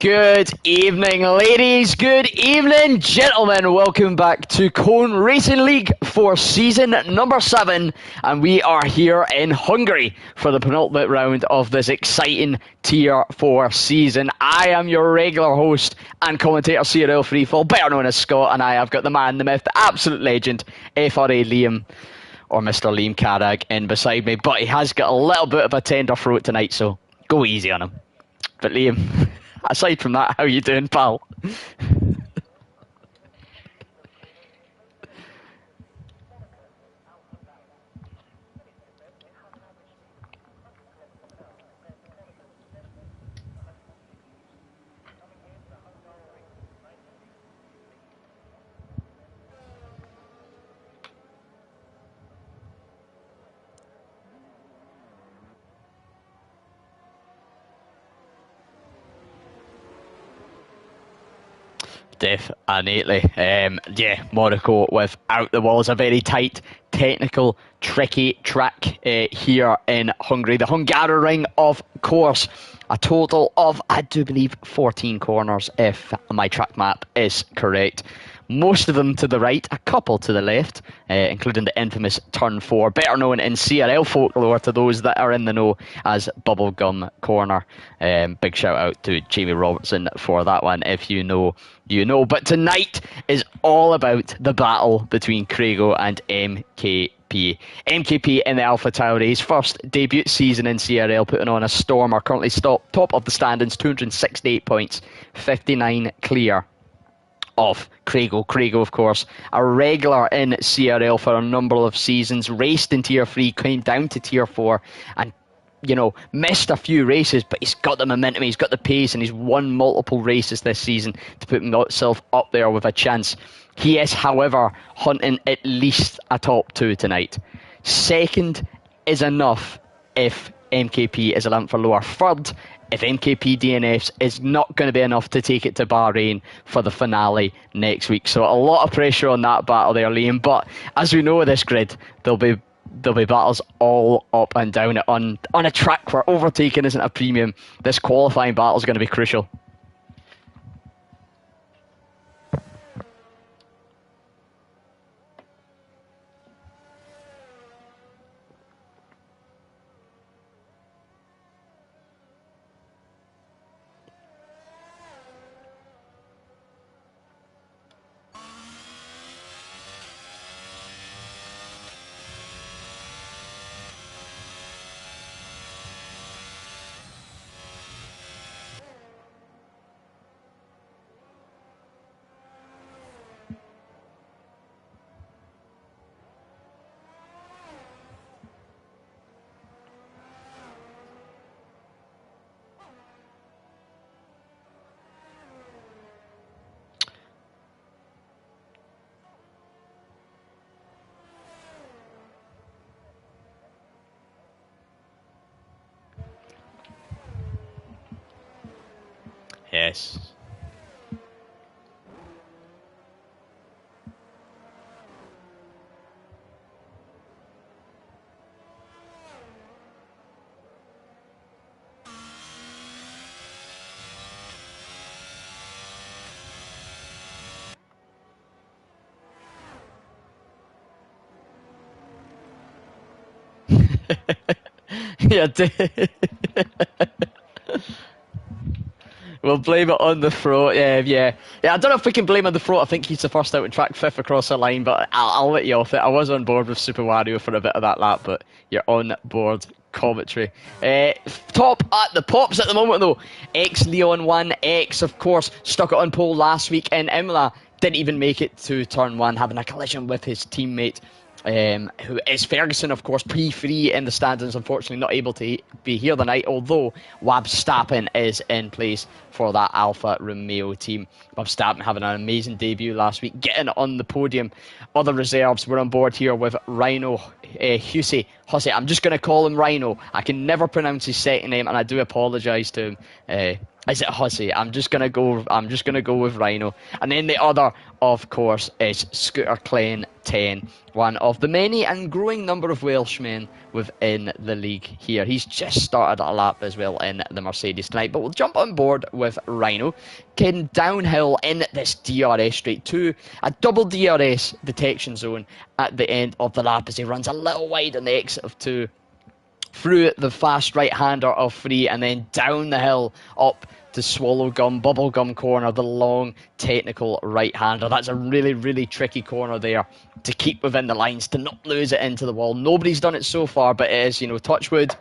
Good evening, ladies. Good evening, gentlemen. Welcome back to Cone Racing League for season number 7. And we are here in Hungary for the penultimate round of this exciting Tier 4 season. I am your regular host and commentator, CRL Freefall, better known as Scott. And I have got the man, the myth, the absolute legend, FRA Liam, or Mr. Liam Carragh, in beside me. But he has got a little bit of a tender throat tonight, so go easy on him. But Liam, aside from that, how you doing, pal? Definitely. Yeah, Monaco without the walls, a very tight, technical, tricky track here in Hungary. The Hungaroring, of course, a total of, I do believe, 14 corners, if my track map is correct. Most of them to the right, a couple to the left, including the infamous Turn 4, better known in CRL folklore to those that are in the know as Bubblegum Corner. Big shout out to Jamie Robertson for that one. If you know, you know. But tonight is all about the battle between Craigo and MKP. MKP in the Alpha Tauri's first debut season in CRL, putting on a stormer, currently top of the standings, 268 points, 59 clear of Craigo. Craigo, of course, a regular in CRL for a number of seasons, raced in Tier 3, came down to Tier 4, and, you know, missed a few races, but he's got the momentum, he's got the pace, and he's won multiple races this season to put himself up there with a chance. He is, however, hunting at least a top 2 tonight. Second is enough if MKP is a lamp for lower. Third, if MKP DNFs, is not going to be enough to take it to Bahrain for the finale next week. So a lot of pressure on that battle there, Liam. But as we know with this grid, there'll be battles all up and down it. On a track where overtaking isn't a premium, this qualifying battle is going to be crucial. Yes. Yeah, we'll blame it on the throat. Yeah. I don't know if we can blame on the throat. I think he's the first out in track, 5th across the line, but I'll let you off it. I was on board with Super Wario for a bit of that lap, but you're on board commentary. Top at the pops at the moment, though. Leon 1, of course, stuck it on pole last week in Imola. Didn't even make it to turn 1, having a collision with his teammate, who is Ferguson, of course, P3 in the standings, unfortunately not able to be here tonight, although Wab Stappen is in place for that Alfa Romeo team. Wab Stappen having an amazing debut last week, getting on the podium. Other reserves were on board here with Rhino, Husey, Jose. I'm just going to call him Rhino. I can never pronounce his second name, and I do apologise to him. Is it Jose? I'm just gonna go. I'm just gonna go with Rhino. And then the other, of course, is Scooter Klein 10, one of the many and growing number of Welshmen within the league here. He's just started a lap as well in the Mercedes tonight. But we'll jump on board with Rhino, getting downhill in this DRS straight to a double DRS detection zone at the end of the lap as he runs a little wide on the exit of 2. Through the fast right-hander of 3 and then down the hill up to Swallow Gum, Bubblegum corner, the long technical right-hander. That's a really, really tricky corner there to keep within the lines, to not lose it into the wall. Nobody's done it so far, but it is, touch wood.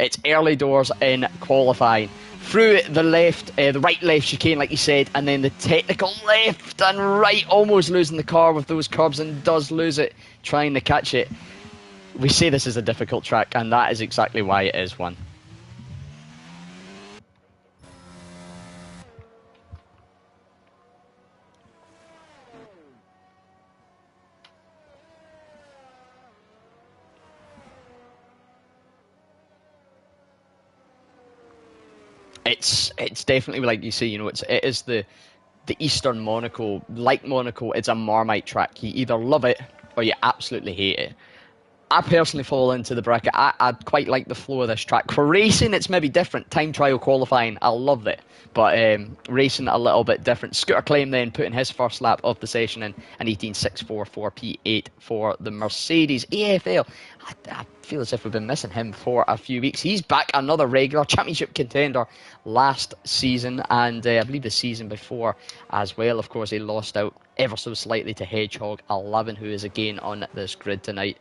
It's early doors in qualifying. Through the left, the right-left chicane, like you said, and then the technical left and right, almost losing the car with those curbs and does lose it, trying to catch it. We say this is a difficult track, and that is exactly why it is one. It's definitely, like you say, it is the Eastern Monaco. Like Monaco, it's a Marmite track. You either love it or you absolutely hate it. I personally fall into the bracket. I quite like the flow of this track. For racing, it's maybe different. Time trial qualifying, I love it. But racing, a little bit different. Scooter Claim then putting his first lap of the session in an 18.644 P8 for the Mercedes AFL. I feel as if we've been missing him for a few weeks. He's back, another regular championship contender last season, and I believe the season before as well. Of course, he lost out ever so slightly to Hedgehog 11, who is again on this grid tonight.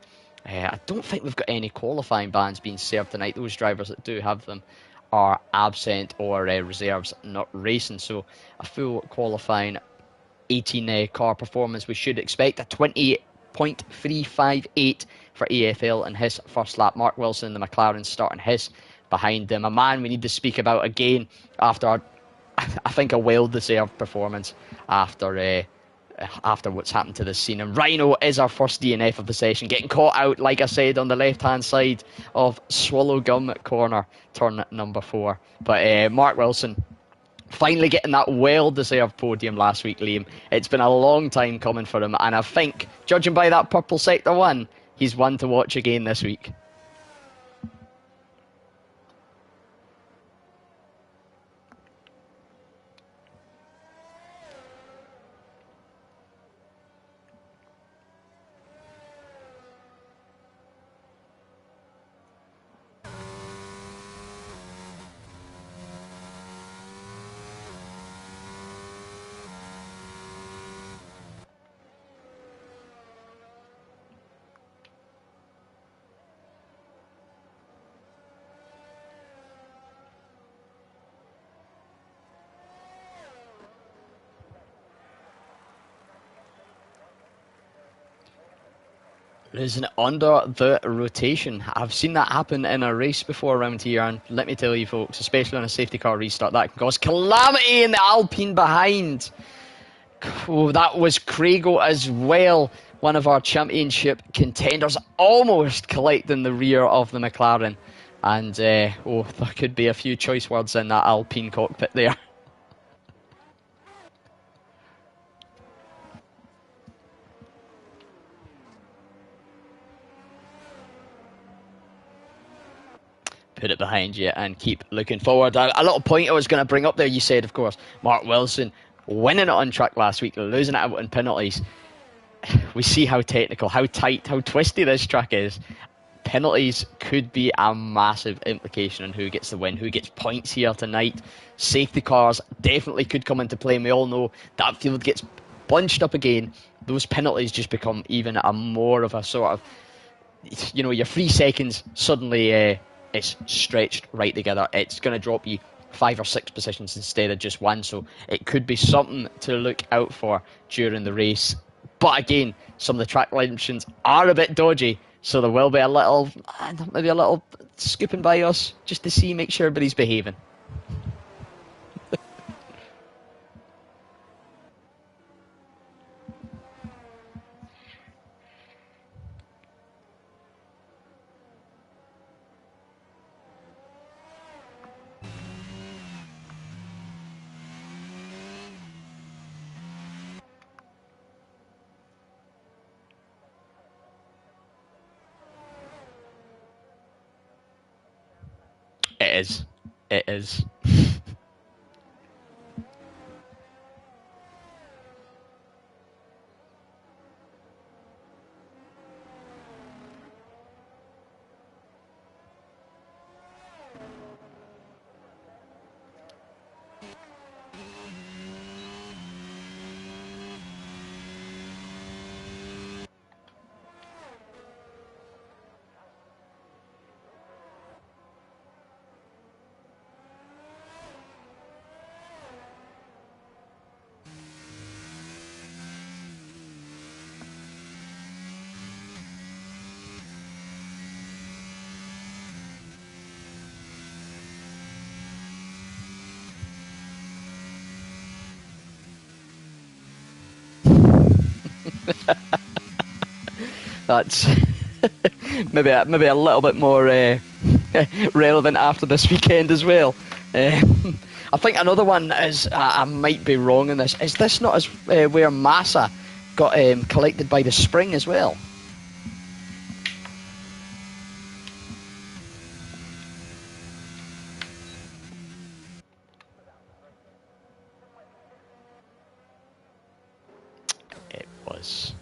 I don't think we've got any qualifying bans being served tonight. Those drivers that do have them are absent or reserves not racing. So a full qualifying 18 car performance we should expect. A 20.358 for AFL in his first lap. Mark Wilson, the McLaren, starting his behind him. A man we need to speak about again after, I think, a well-deserved performance after what's happened to this scene. And Rhino is our first DNF of the session, getting caught out, like I said, on the left-hand side of Swallow Gum corner, turn number 4. But Mark Wilson finally getting that well-deserved podium last week, Liam. It's been a long time coming for him, and I think, judging by that purple sector 1, he's one to watch again this week. Losing it under the rotation. I've seen that happen in a race before around here, and let me tell you folks, especially on a safety car restart, that can cause calamity in the Alpine behind. Oh, that was Craigo as well, one of our championship contenders, almost collecting the rear of the McLaren. And there could be a few choice words in that Alpine cockpit there. Put it behind you and keep looking forward. A little point I was going to bring up there, you said, of course, Mark Wilson winning it on track last week, losing it out in penalties. We see how technical, how tight, how twisty this track is. Penalties could be a massive implication on who gets the win, who gets points here tonight. Safety cars definitely could come into play, and we all know that field gets bunched up again. Those penalties just become even a more of a sort of, your 3 seconds suddenly is stretched right together. It's going to drop you 5 or 6 positions instead of just 1, so it could be something to look out for during the race. But again, some of the track conditions are a bit dodgy, so there will be maybe a little scooping by us just to make sure everybody's behaving. is. It is. That's maybe a little bit more relevant after this weekend as well. I think another one is, I might be wrong in this. Is this not as where Massa got collected by the spring as well? It was.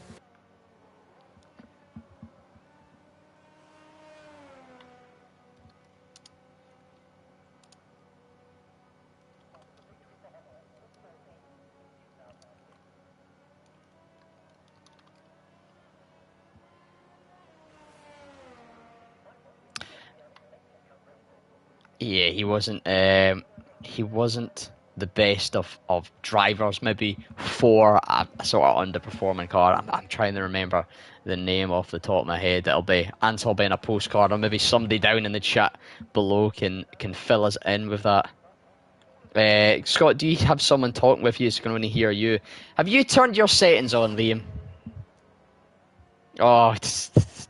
Yeah, he wasn't. He wasn't the best of drivers. Maybe for a sort of underperforming car. I'm trying to remember the name off the top of my head. It'll be Ansel being a postcard, or maybe somebody down in the chat below can fill us in with that. Scott, do you have someone talking with you? So can only hear you. Have you turned your settings on, Liam? Oh,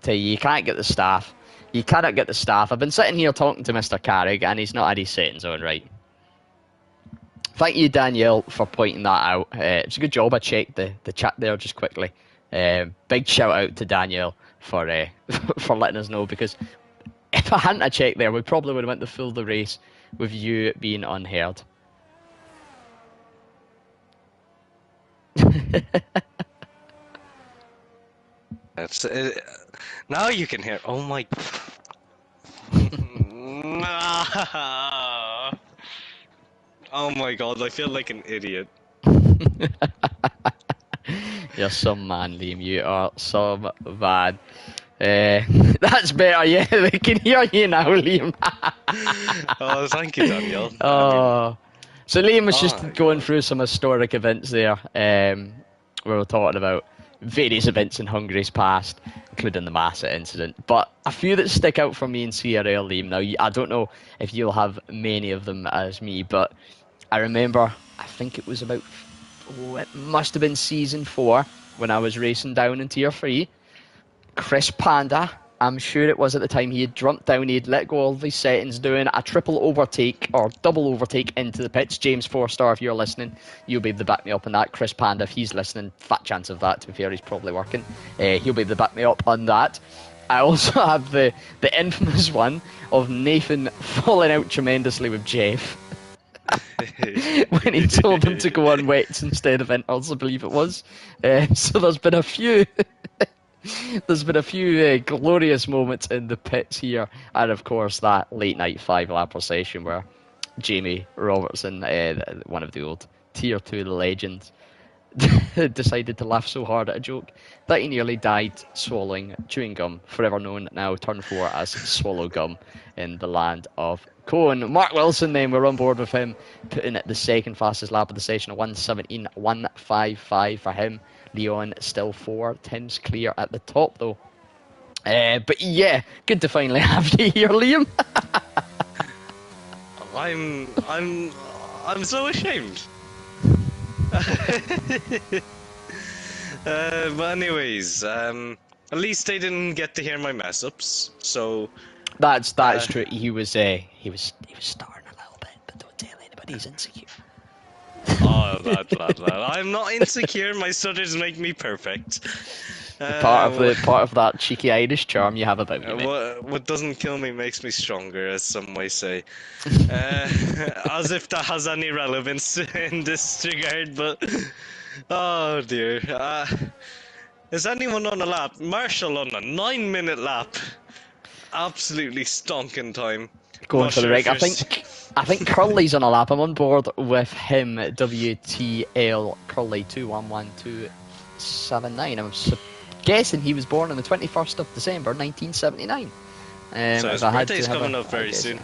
you can't get the staff. You cannot get the staff. I've been sitting here talking to Mr. Carrick, and he's not had his settings on right. Thank you, Danielle, for pointing that out. It's a good job I checked the chat there just quickly. Big shout out to Danielle for for letting us know, because if I hadn't checked there, we probably would have went the full the race with you being unheard. That's it. Now you can hear. Oh my. Oh my god, I feel like an idiot. You're some man, Liam. You are some man. That's better, yeah. They can hear you now, Liam. Oh, thank you, Daniel. Oh. So Liam was just going God. through some historic events there. We were talking about various events in Hungary's past, including the Massa incident. But a few that stick out for me in CRL, Liam. Now, I don't know if you'll have many of them as me, but I remember, I think it was about, it must have been season 4 when I was racing down in Tier 3. Chris Panda, I'm sure it was at the time, he had jumped down, he had let go of his settings, doing a triple overtake or double overtake into the pits. James 4-star, if you're listening, you'll be able to back me up on that. Chris Panda, if he's listening, fat chance of that, to be fair, he's probably working. He'll be able to back me up on that. I also have the infamous one of Nathan falling out tremendously with Jeff. When he told him to go on wets instead of inters, I believe it was. So there's been a few glorious moments in the pits here, and of course that late night 5-lapper session where Jamie Robertson, one of the old Tier 2 legends, decided to laugh so hard at a joke that he nearly died swallowing chewing gum, forever known now, turn 4, as Swallow Gum in the land of Cohen. Mark Wilson, then, we're on board with him, putting the second fastest lap of the session, a 1:17.155 for him. Leon still 4, Tim's clear at the top though. But yeah, good to finally have you here, Liam. I'm so ashamed. But anyways, at least they didn't get to hear my mess ups. So that's true. He was starting a little bit, but don't tell anybody he's insecure. Oh, that. I'm not insecure. My stutters make me perfect. Part of that cheeky Irish charm you have about you, mate. what doesn't kill me makes me stronger, as some might say. As if that has any relevance in this regard, but oh dear. Is anyone on a lap? Marshall on a 9-minute lap. Absolutely stonking time. Going Not for the sure rig. if I think Curly's on a lap. I'm on board with him. WTL Curly 211279. I'm guessing he was born on the 21st of December 1979. So his birthday's coming up very soon.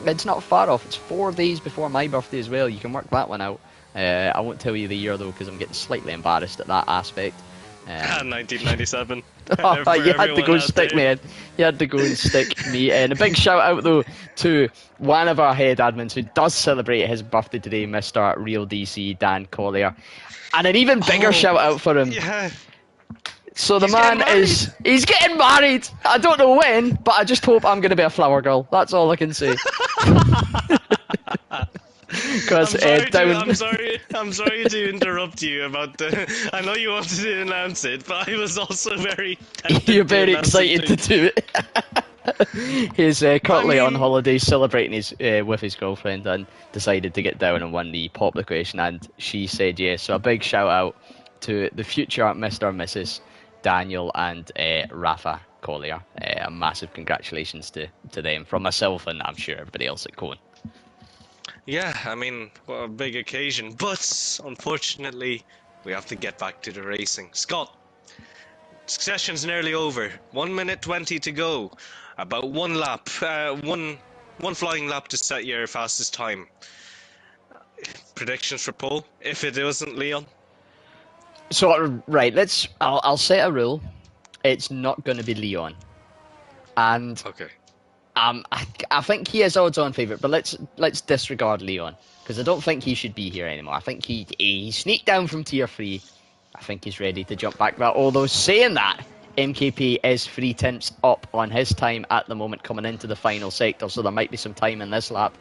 It's not far off. It's 4 days before my birthday as well. You can work that one out. I won't tell you the year though, because I'm getting slightly embarrassed at that aspect. 1997. Oh, you had to go and stick me in. You had to go and stick me in. A big shout out though to one of our head admins who does celebrate his birthday today, Mr. Real DC Dan Collier, and an even bigger shout out for him. Yeah. So he's getting married. I don't know when, but I just hope I'm going to be a flower girl. That's all I can say. Because I'm sorry to interrupt you about the. I know you wanted to announce it, but I was also very. You're very excited to do it. He's currently on holiday celebrating his with his girlfriend and decided to get down and win the pop the question, and she said yes. So a big shout out to the future Mr. and Mrs. Daniel and Rafa Collier. A massive congratulations to them from myself and I'm sure everybody else at Cohen. Yeah, I mean, what a big occasion. But unfortunately, we have to get back to the racing. Scott, session's nearly over. 1 minute 20 to go. About one lap, one flying lap to set your fastest time. Predictions for pole, if it wasn't Leon? So, right, I'll set a rule. It's not going to be Leon. And okay. I think he is odds-on favourite, but let's disregard Leon because I don't think he should be here anymore. I think he sneaked down from Tier 3. I think he's ready to jump back that. Although saying that, MKP is 3 tenths up on his time at the moment coming into the final sector, so there might be some time in this lap.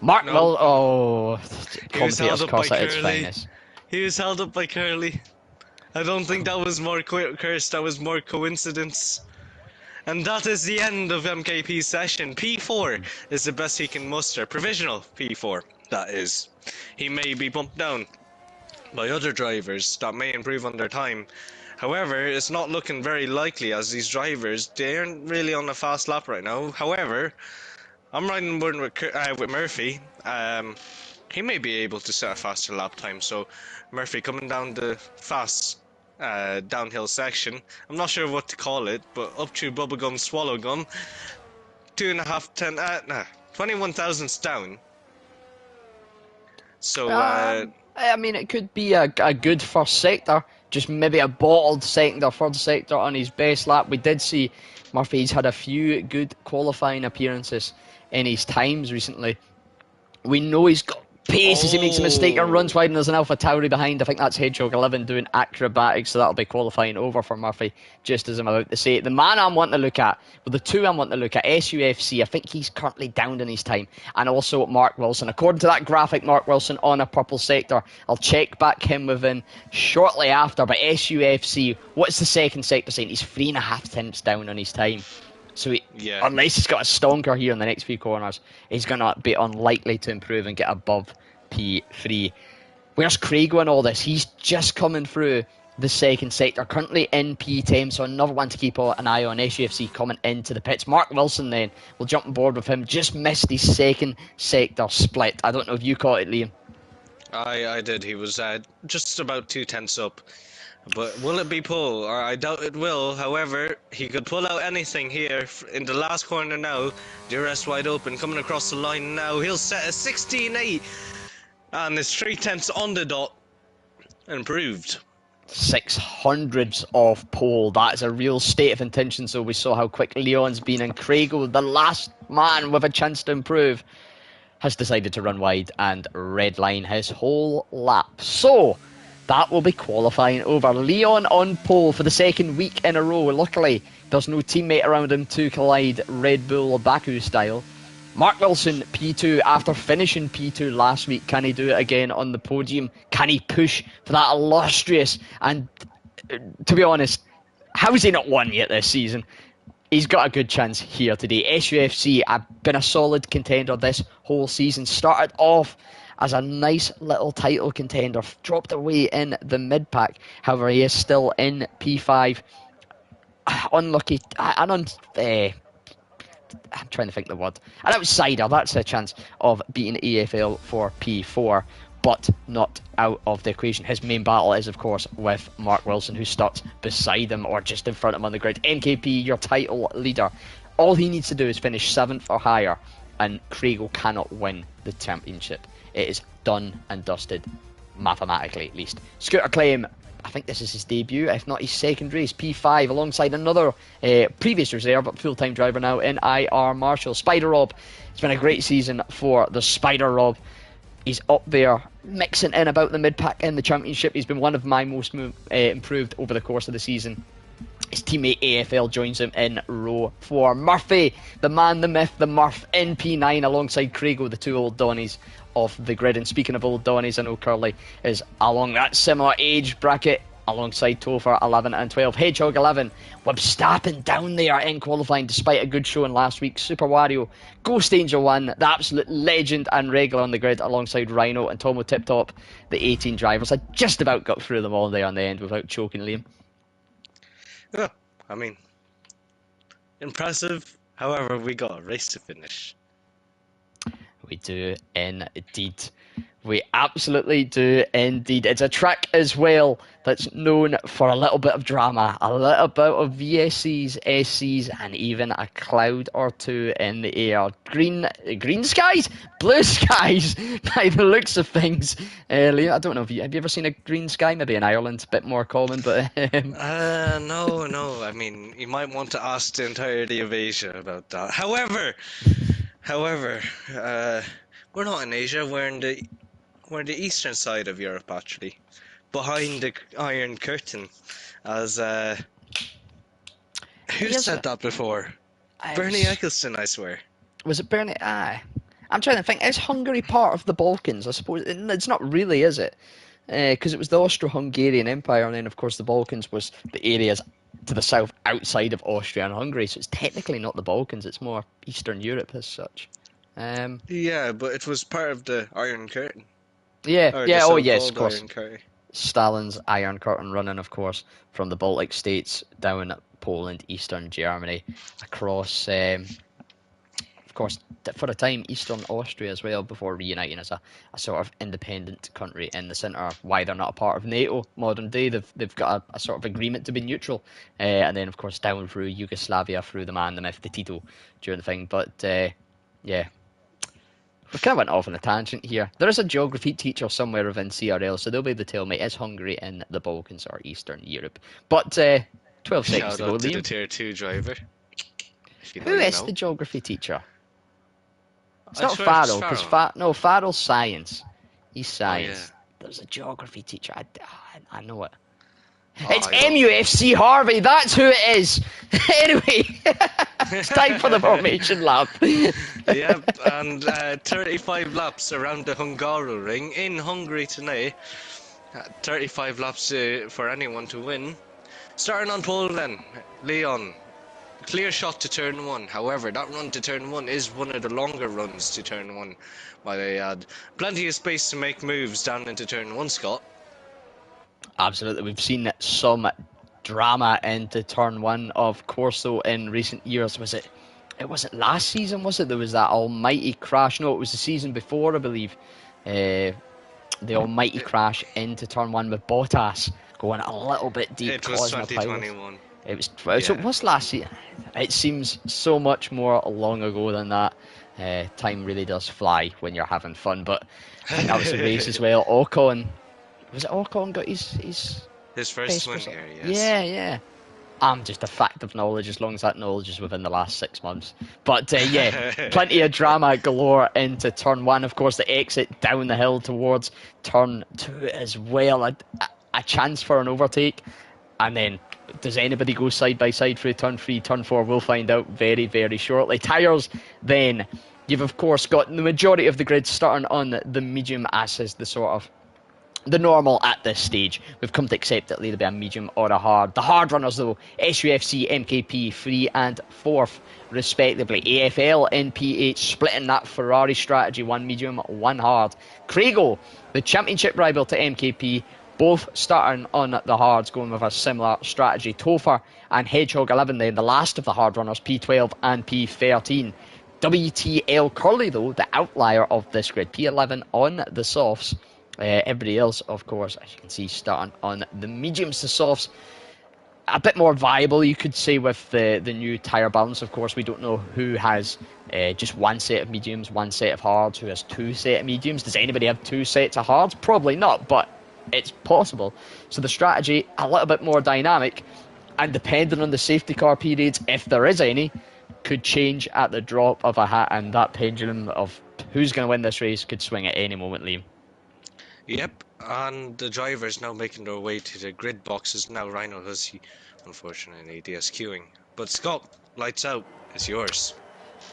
Mark commentators cuss at its finest. He was held up by Curly. I don't think that was more curse, that was more coincidence. And that is the end of MKP's session. P4 is the best he can muster. Provisional P4, that is. He may be bumped down by other drivers that may improve on their time. However, it's not looking very likely as these drivers, they aren't really on a fast lap right now. However, I'm riding with Murphy. He may be able to set a faster lap time, so Murphy coming down the fast downhill section. I'm not sure what to call it, but up to bubblegum swallow gum. 21 thousandths down. So I mean, it could be a good first sector, just maybe a bottled second or third sector on his best lap. We did see Murphy's had a few good qualifying appearances in his times recently. We know he's got pace as he makes a mistake and runs wide, and there's an Alpha Tauri behind. I think that's Hedgehog 11 doing acrobatics, so that'll be qualifying over for Murphy, just as I'm about to say. The man I'm wanting to look at, well, the two I'm wanting to look at, SUFC, I think he's currently down in his time, and also Mark Wilson. According to that graphic, Mark Wilson on a purple sector. I'll check back him within shortly after, but SUFC, what's the second sector saying? He's 3.5 tenths down on his time. So unless he's got a stonker here in the next few corners, he's going to be unlikely to improve and get above P3. Where's Craig on all this? He's just coming through the second sector, currently in P10, so another one to keep an eye on. SUFC coming into the pits. Mark Wilson then, we'll jump on board with him, just missed his second sector split. I don't know if you caught it, Liam. I did. He was just about 2 tenths up. But will it be pull? I doubt it will. However, he could pull out anything here in the last corner now. DRS wide open, coming across the line now. He'll set a 16.8. And it's 3 tenths on the dot. Improved. 600ths off pole. That's a real state of intention. So we saw how quick Leon's been. And Craigo, the last man with a chance to improve, has decided to run wide and redline his whole lap. So that will be qualifying over. Leon on pole for the second week in a row. Luckily, there's no teammate around him to collide Red Bull or Baku style. Mark Wilson, P2, after finishing P2 last week. Can he do it again on the podium? Can he push for that illustrious and, to be honest, How's he not won yet this season? He's got a good chance here today. SUFC have been a solid contender this whole season. Started off as a nice little title contender, dropped away in the mid-pack. However, he is still in P5. Unlucky, I'm trying to think the word. An outsider, that's a chance of beating EFL for P4, but not out of the equation. His main battle is, of course, with Mark Wilson, who starts beside him or just in front of him on the grid. NKP, your title leader. All he needs to do is finish 7th or higher, and Craigo cannot win the championship. It is done and dusted, mathematically at least. Scooter Claim, I think this is his debut, if not his second race, P5, alongside another previous reserve but full-time driver now in IR Marshall. Spider Rob, it's been a great season for the Spider Rob. He's up there, mixing in about the mid-pack in the championship. He's been one of my most improved over the course of the season. His teammate AFL joins him in row 4. Murphy, the man, the myth, the Murph in P9 alongside Craigo, the two old Donnies off the grid. And speaking of old Donnies, I know Curly is along that similar age bracket alongside Topher 11 and 12. Hedgehog 11, Webstappen down there in qualifying despite a good showing last week. Super Wario, Ghost Angel 1, the absolute legend and regular on the grid alongside Rhino and Tomo Tip Top, the 18 drivers. I just about got through them all there on the end without choking Liam. Yeah, I mean, impressive. However, we got a race to finish. We do indeed. We absolutely do indeed. It's a track as well that's known for a little bit of drama, a little bit of VSCs, SCs, and even a cloud or two in the air. Green skies, blue skies, by the looks of things. Liam, I don't know, have you ever seen a green sky? Maybe in Ireland, a bit more common, but... No. I mean, you might want to ask the entirety of Asia about that. However, we're not in Asia, we're in the eastern side of Europe, actually. Behind the Iron Curtain. As, who said that before? Bernie Eccleston, I swear. Was it Bernie? Aye. I'm trying to think. Is Hungary part of the Balkans? I suppose it's not really, is it? Because it was the Austro-Hungarian Empire, and then, of course, the Balkans was the areas to the south outside of Austria and Hungary, so it's technically not the Balkans, it's more Eastern Europe as such. Yeah, but it was part of the Iron Curtain. Yeah, oh yes, of course. Iron Curtain. Stalin's Iron Curtain running, of course, from the Baltic states down Poland, Eastern Germany, across, of course, for a time, Eastern Austria as well, before reuniting as a sort of independent country in the centre. Why they're not a part of NATO modern day, they've got a sort of agreement to be neutral, and then of course down through Yugoslavia, through the man, the myth, the Tito during the thing. But yeah. We kind of went off on a tangent here. There is a geography teacher somewhere within CRL, so they'll be able to tell me, is Hungary in the Balkans or Eastern Europe? But 12 seconds to go, Shout out to Liam. the Tier 2 driver. Who is the geography teacher? It's not Farrell, because Farrell's science. He's science. Oh, yeah. There's a geography teacher. I know it. Oh, It's MUFC Harvey, that's who it is. Anyway, it's time for the formation lap. Yep, and 35 laps around the Hungaroring in Hungary tonight. 35 laps for anyone to win. Starting on pole then, Leon. Clear shot to turn 1. However, that run to turn 1 is one of the longer runs to turn 1. While they had plenty of space to make moves down into turn 1, Scott. Absolutely, we've seen some drama into turn 1, of course, though, in recent years. It wasn't last season, was it? There was that almighty crash. No, it was the season before, I believe. The almighty crash into turn 1 with Bottas going a little bit deep. It was 2021. It was, so it was last year. It seems so much more long ago than that. Time really does fly when you're having fun, but I think that was the race as well. Ocon, was it Ocon got his first win here, yes. Yeah. I'm just a fact of knowledge as long as that knowledge is within the last 6 months. But yeah, plenty of drama galore into turn 1. Of course, the exit down the hill towards turn 2 as well. A chance for an overtake. And then, does anybody go side by side through turn 3, turn 4? We'll find out very, very shortly. Tyres, then. You've, of course, got the majority of the grid starting on the medium, as is the sort of the normal at this stage. We've come to accept it'll either be a medium or a hard. The hard runners though, SUFC, MKP, 3 and 4th respectively. AFL, NPH splitting that Ferrari strategy, 1 medium, 1 hard. Craigo, the championship rival to MKP, both starting on the hards, going with a similar strategy. Topher and Hedgehog 11 then, the last of the hard runners, P12 and P13. WTL Curly though, the outlier of this grid, P11 on the softs. Everybody else, of course, as you can see, starting on the mediums to softs. A bit more viable, you could say, with the new tyre balance. Of course, we don't know who has just one set of mediums, one set of hards, who has 2 sets of mediums. Does anybody have 2 sets of hards? Probably not, but it's possible. So the strategy, a little bit more dynamic, and depending on the safety car periods, if there is any, could change at the drop of a hat, and that pendulum of who's going to win this race could swing at any moment, Liam. Yep, and the drivers now making their way to the grid boxes. Now Rhino has, unfortunately, DSQing. But Scott, lights out, it's yours.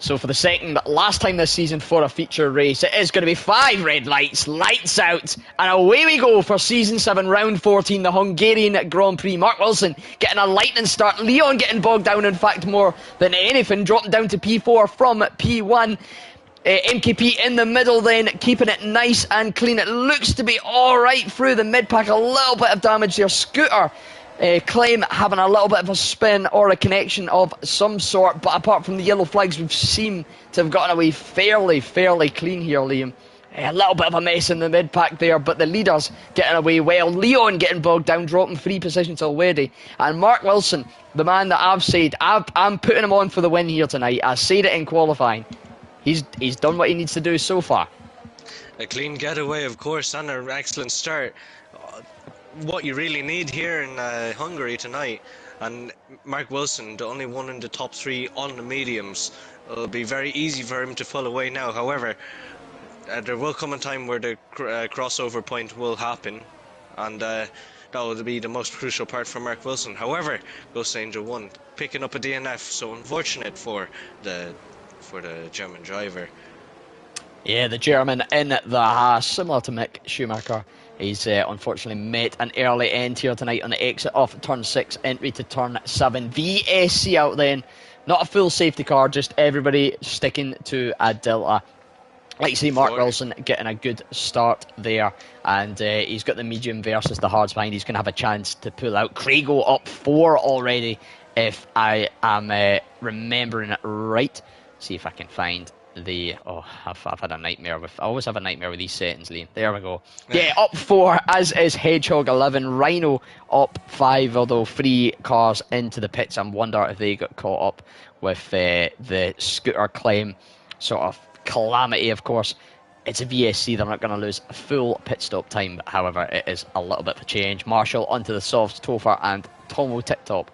So for the second last time this season for a feature race, it is going to be 5 red lights, lights out, and away we go for Season 7, Round 14, the Hungarian Grand Prix. Mark Wilson getting a lightning start, Leon getting bogged down, in fact, more than anything, dropping down to P4 from P1. MKP in the middle then, keeping it nice and clean. It looks to be alright through the mid-pack. A little bit of damage there. Scooter Claim having a little bit of a spin or a connection of some sort. But apart from the yellow flags, we've seemed to have gotten away fairly clean here, Liam. A little bit of a mess in the mid-pack there, but the leaders getting away well. Leon getting bogged down, dropping 3 positions already. And Mark Wilson, the man that I've said, I'm putting him on for the win here tonight. I said it in qualifying. He's done what he needs to do so far. A clean getaway, of course, and an excellent start. What you really need here in Hungary tonight. And Mark Wilson, the only one in the top 3 on the mediums. It'll be very easy for him to pull away now. However, there will come a time where the crossover point will happen, and that will be the most crucial part for Mark Wilson. However, Ghost Angel 1 picking up a DNF, so unfortunate for the German driver. Yeah, the German in the Haas, similar to Mick Schumacher. He's unfortunately met an early end here tonight on the exit off turn 6, entry to turn 7. VSC out then, not a full safety car, just everybody sticking to a delta. Like you see, Mark Wilson getting a good start there, and he's got the medium versus the hards behind. He's going to have a chance to pull out. Craigo up 4 already, if I am remembering it right. See if I can find the... Oh, I've had a nightmare with... I always have a nightmare with these settings, Liam. There we go. Yeah, up 4, as is Hedgehog 11. Rhino up 5, although 3 cars into the pits. I wonder if they got caught up with the Scooter Claim sort of calamity. Of course, it's a VSC. They're not going to lose a full pit stop time. However, it is a little bit of a change. Marshall onto the softs, Topher and Tomo tip-top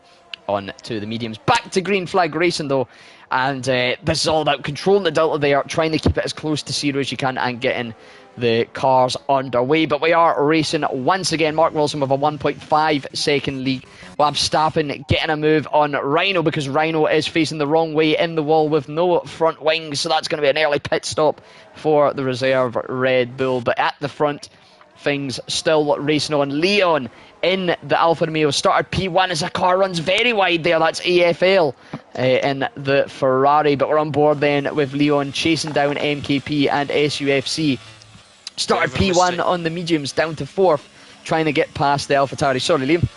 on to the mediums. Back to green flag racing, though. And this is all about controlling the delta there, trying to keep it as close to 0 as you can and getting the cars underway. But we are racing once again. Mark Wilson with a 1.5 second lead. Wab Stappen getting a move on Rhino, because Rhino is facing the wrong way in the wall with no front wings. So that's going to be an early pit stop for the reserve Red Bull. But at the front, things still racing on. Leon in the Alfa Romeo started P1 as a car runs very wide there. That's AFL in the Ferrari. But we're on board then with Leon chasing down MKP and SUFC. Started P1 on the mediums, down to 4th, trying to get past the AlphaTauri. Sorry, Liam.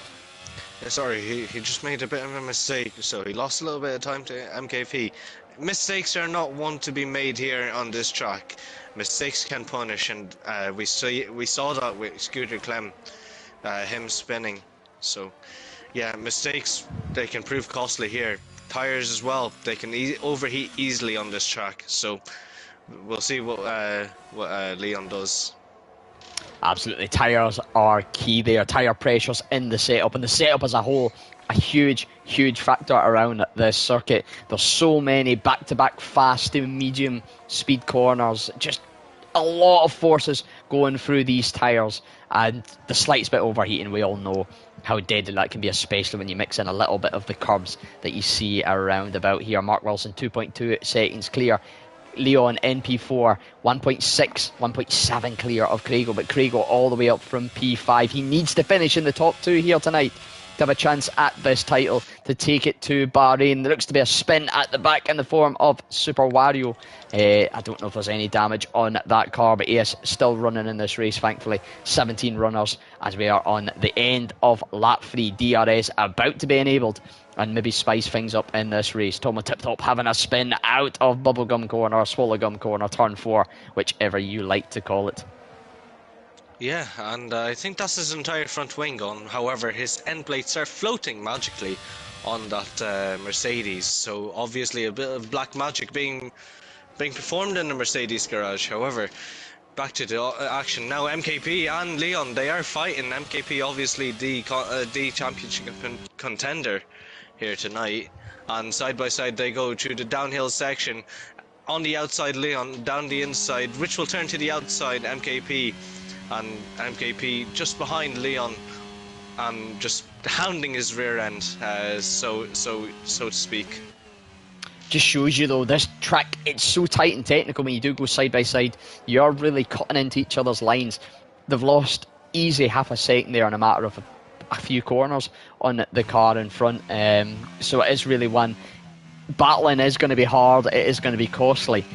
Sorry, he just made a bit of a mistake, so he lost a little bit of time to MKP. Mistakes are not one to be made here on this track. Mistakes can punish, and we saw that with Scooter Clem, him spinning. So, yeah, mistakes, they can prove costly here. Tires as well, they can overheat easily on this track. So, we'll see what Leon does. Absolutely, tyres are key there. Tyre pressures in the setup, and the setup as a whole, a huge factor around this circuit. There's so many back-to-back fast to medium speed corners, just a lot of forces going through these tyres, and the slightest bit overheating, we all know how deadly that can be, especially when you mix in a little bit of the curbs that you see around about here. Mark Wilson 2.2 seconds clear. Leon in P4, 1.6, 1.7 clear of Craigo, but Craigo all the way up from P5. He needs to finish in the top 2 here tonight to have a chance at this title, to take it to Bahrain. There looks to be a spin at the back in the form of Super Wario. I don't know if there's any damage on that car, but yes, still running in this race, thankfully. 17 runners as we are on the end of lap 3. DRS about to be enabled and maybe spice things up in this race. Tomo Tip Top having a spin out of Bubblegum Corner, or Swallow Gum Corner, turn 4, whichever you like to call it. Yeah, and I think that's his entire front wing on. However, his end plates are floating magically on that Mercedes. So obviously a bit of black magic being performed in the Mercedes garage. However, back to the action now. MKP and Leon, they are fighting. MKP obviously the championship contender here tonight, and side by side they go through the downhill section. On the outside, Leon, down the inside, which will turn to the outside, MKP. And MKP just behind Leon, just hounding his rear end, so to speak. Just shows you though, this track, it's so tight and technical. When you do go side by side, you're really cutting into each other's lines. They've lost easy half a second there in a matter of a few corners on the car in front, so it is really one. Battling is going to be hard, it is going to be costly.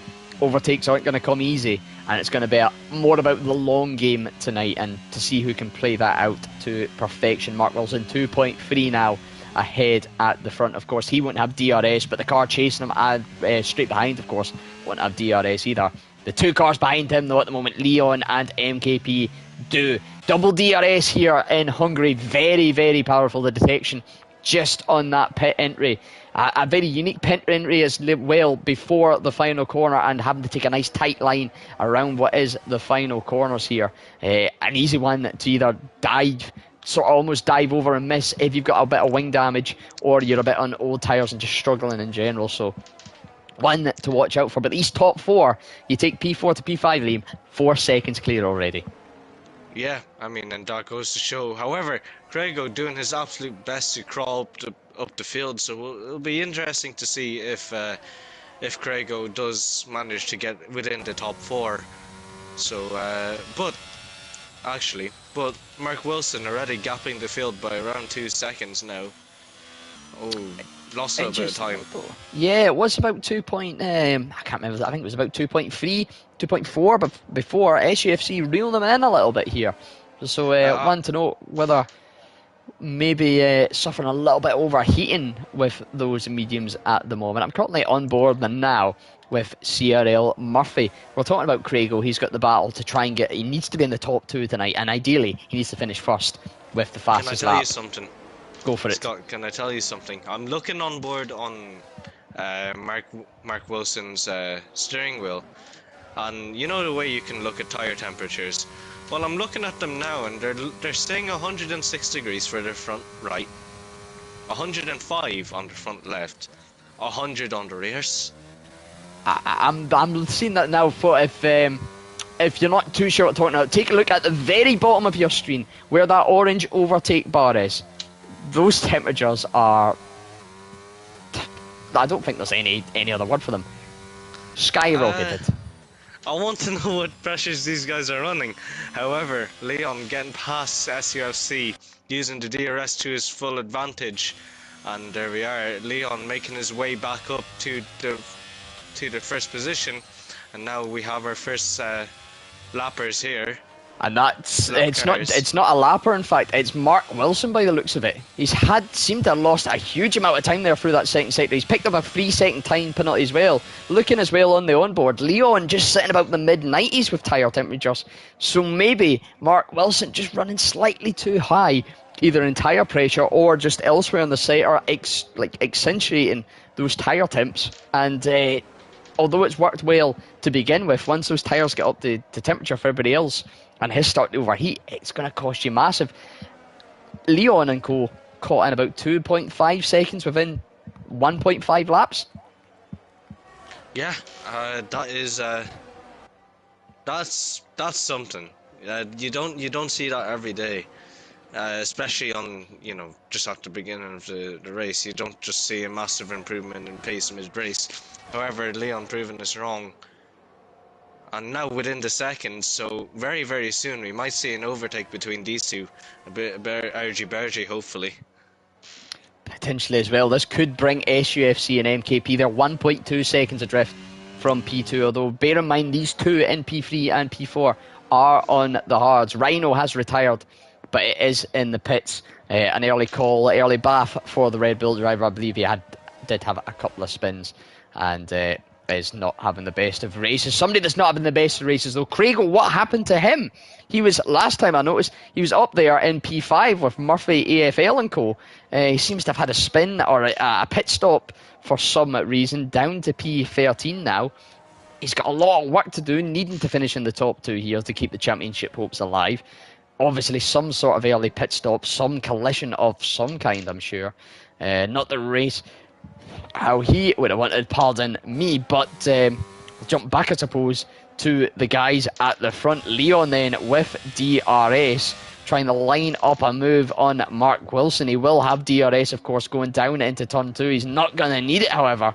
Overtakes aren't going to come easy, and it's going to be more about the long game tonight and to see who can play that out to perfection. Mark Wilson 2.3 now ahead at the front. Of course, he won't have DRS, but the car chasing him straight behind, of course, won't have DRS either. The 2 cars behind him, though, at the moment, Leon and MKP do. Double DRS here in Hungary. Very, very powerful, the detection just on that pit entry. A very unique pit entry as well before the final corner, and having to take a nice tight line around what is the final corners here. An easy one to either dive, sort of almost dive over and miss if you've got a bit of wing damage, or you're a bit on old tyres and just struggling in general. So one to watch out for. But these top 4, you take P4 to P5, Liam, 4 seconds clear already. Yeah, I mean, and that goes to show. However, Craigo doing his absolute best to crawl up the field, so it'll be interesting to see if Craigo does manage to get within the top 4. So, but Mark Wilson already gapping the field by around 2 seconds now. Oh, lost a little bit of time. Yeah, it was about 2 point, I can't remember, I think it was about 2.3, 2.4, but before SUFC reeled them in a little bit here. So want to know whether maybe suffering a little bit overheating with those mediums at the moment. I'm currently on board now with CRL Murphy. We're talking about Craigo. He's got the battle to try and he needs to be in the top 2 tonight, and ideally he needs to finish first with the fastest lap. Can I tell you something? Go for it. Scott, can I tell you something? I'm looking on board on Mark Wilson's steering wheel, and you know the way you can look at tire temperatures. Well, I'm looking at them now, and they're saying 106 degrees for the front right, 105 on the front left, 100 on the rears. I'm seeing that now. For if you're not too sure what I'm talking about, take a look at the very bottom of your screen where that orange overtake bar is. Those temperatures are, I don't think there's any other word for them, skyrocketed. I want to know what pressures these guys are running. However, Leon getting past SUFC, using the DRS to his full advantage, and there we are. Leon making his way back up to the first position, and now we have our first lappers here. And it's not a lapper, in fact, it's Mark Wilson by the looks of it. He's seemed to have lost a huge amount of time there through that second sector. He's picked up a 3-second time penalty as well. Looking as well on the onboard, Leon just sitting about the mid-90s with tyre temperatures. So maybe Mark Wilson just running slightly too high, either in tyre pressure or just elsewhere on the site, or accentuating those tyre temps. And although it's worked well to begin with, once those tyres get up to temperature for everybody else, and his start to overheat, it's going to cost you massive. Leon and co caught in about 2.5 seconds within 1.5 laps. Yeah, that is that's something. You don't see that every day, especially on just at the beginning of the race. You don't just see a massive improvement in pace mid race. However, Leon proving this wrong and now within the second, so very, very soon we might see an overtake between these two. A bit argy-bargy, hopefully. Potentially as well. This could bring SUFC and MKP. They're 1.2 seconds adrift from P2, although bear in mind these two in P3 and P4 are on the hards. Rhino has retired, but it is in the pits. An early call, early bath for the Red Bull driver. I believe he did have a couple of spins and is not having the best of races. Somebody that's not having the best of races though, Craigo, what happened to him? He was, last time I noticed, he was up there in P5 with Murphy, AFL and co. He seems to have had a spin or a pit stop for some reason, down to P13 now. He's got a lot of work to do, needing to finish in the top two here to keep the championship hopes alive. Obviously some sort of early pit stop, some collision of some kind, I'm sure. Not the race how he would have wanted, pardon me, but jump back, I suppose, to the guys at the front. Leon then with DRS, trying to line up a move on Mark Wilson. He will have DRS, of course, going down into turn 2. He's not going to need it, however.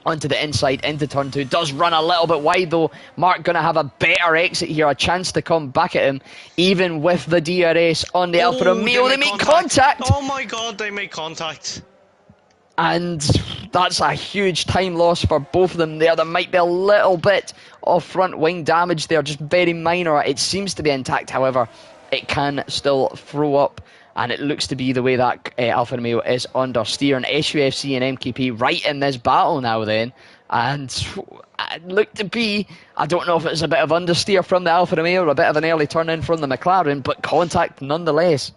Onto the inside, into turn 2. Does run a little bit wide, though. Mark going to have a better exit here, a chance to come back at him, even with the DRS on the Alfa Romeo. They make contact! Oh my god, they make contact! And that's a huge time loss for both of them there. There might be a little bit of front wing damage there, just very minor. It seems to be intact, however. It can still throw up, and it looks to be the way that Alfa Romeo is understeer. And SUFC and MKP right in this battle now then. And it looked to be, I don't know if it was a bit of understeer from the Alfa Romeo or a bit of an early turn in from the McLaren, but contact nonetheless.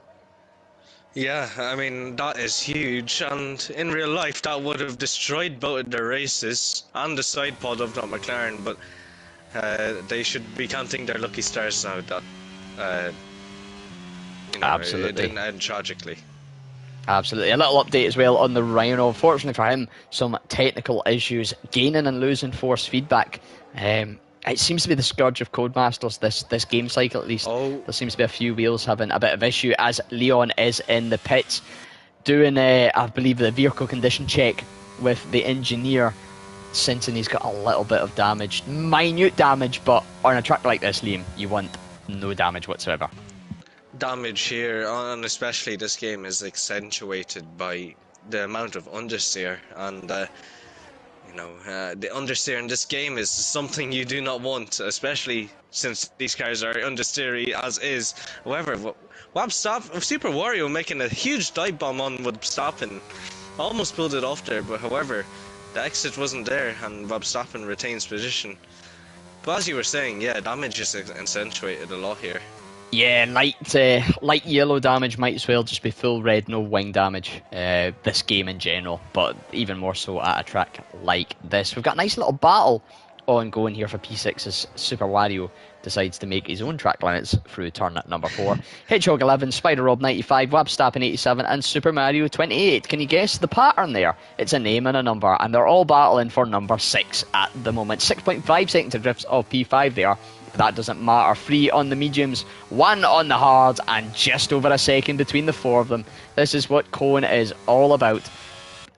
Yeah, I mean, that is huge, and in real life that would have destroyed both of their races and the side pod of that McLaren, but they should be counting their lucky stars now that Absolutely. it didn't end tragically. Absolutely. A little update as well on the Rhino. Unfortunately for him, some technical issues, gaining and losing force feedback. It seems to be the scourge of Codemasters this game cycle, at least. Oh. There seems to be a few wheels having a bit of issue as Leon is in the pits doing, I believe, the vehicle condition check with the engineer, sensing he's got a little bit of damage. Minute damage, but on a track like this, Liam, you want no damage whatsoever. Damage here, and especially this game, is accentuated by the amount of understeer, and the understeer in this game is something you do not want, especially since these cars are understeery as is. However, Super Wario making a huge dive bomb on Verstappen, almost pulled it off there, but however, the exit wasn't there and Verstappen retains position. But as you were saying, yeah, damage is accentuated a lot here. Yeah, light yellow damage might as well just be full red, no wing damage. This game in general, but even more so at a track like this. We've got a nice little battle ongoing here for P6 as Super Wario decides to make his own track limits through turn at number 4. Hedgehog 11, Spider Rob 95, Wabstappen 87, and Super Mario 28. Can you guess the pattern there? It's a name and a number, and they're all battling for number 6 at the moment. 6.5 seconds of drifts of P5 there. That doesn't matter. 3 on the mediums, 1 on the hards, and just over a second between the 4 of them. This is what Cone is all about.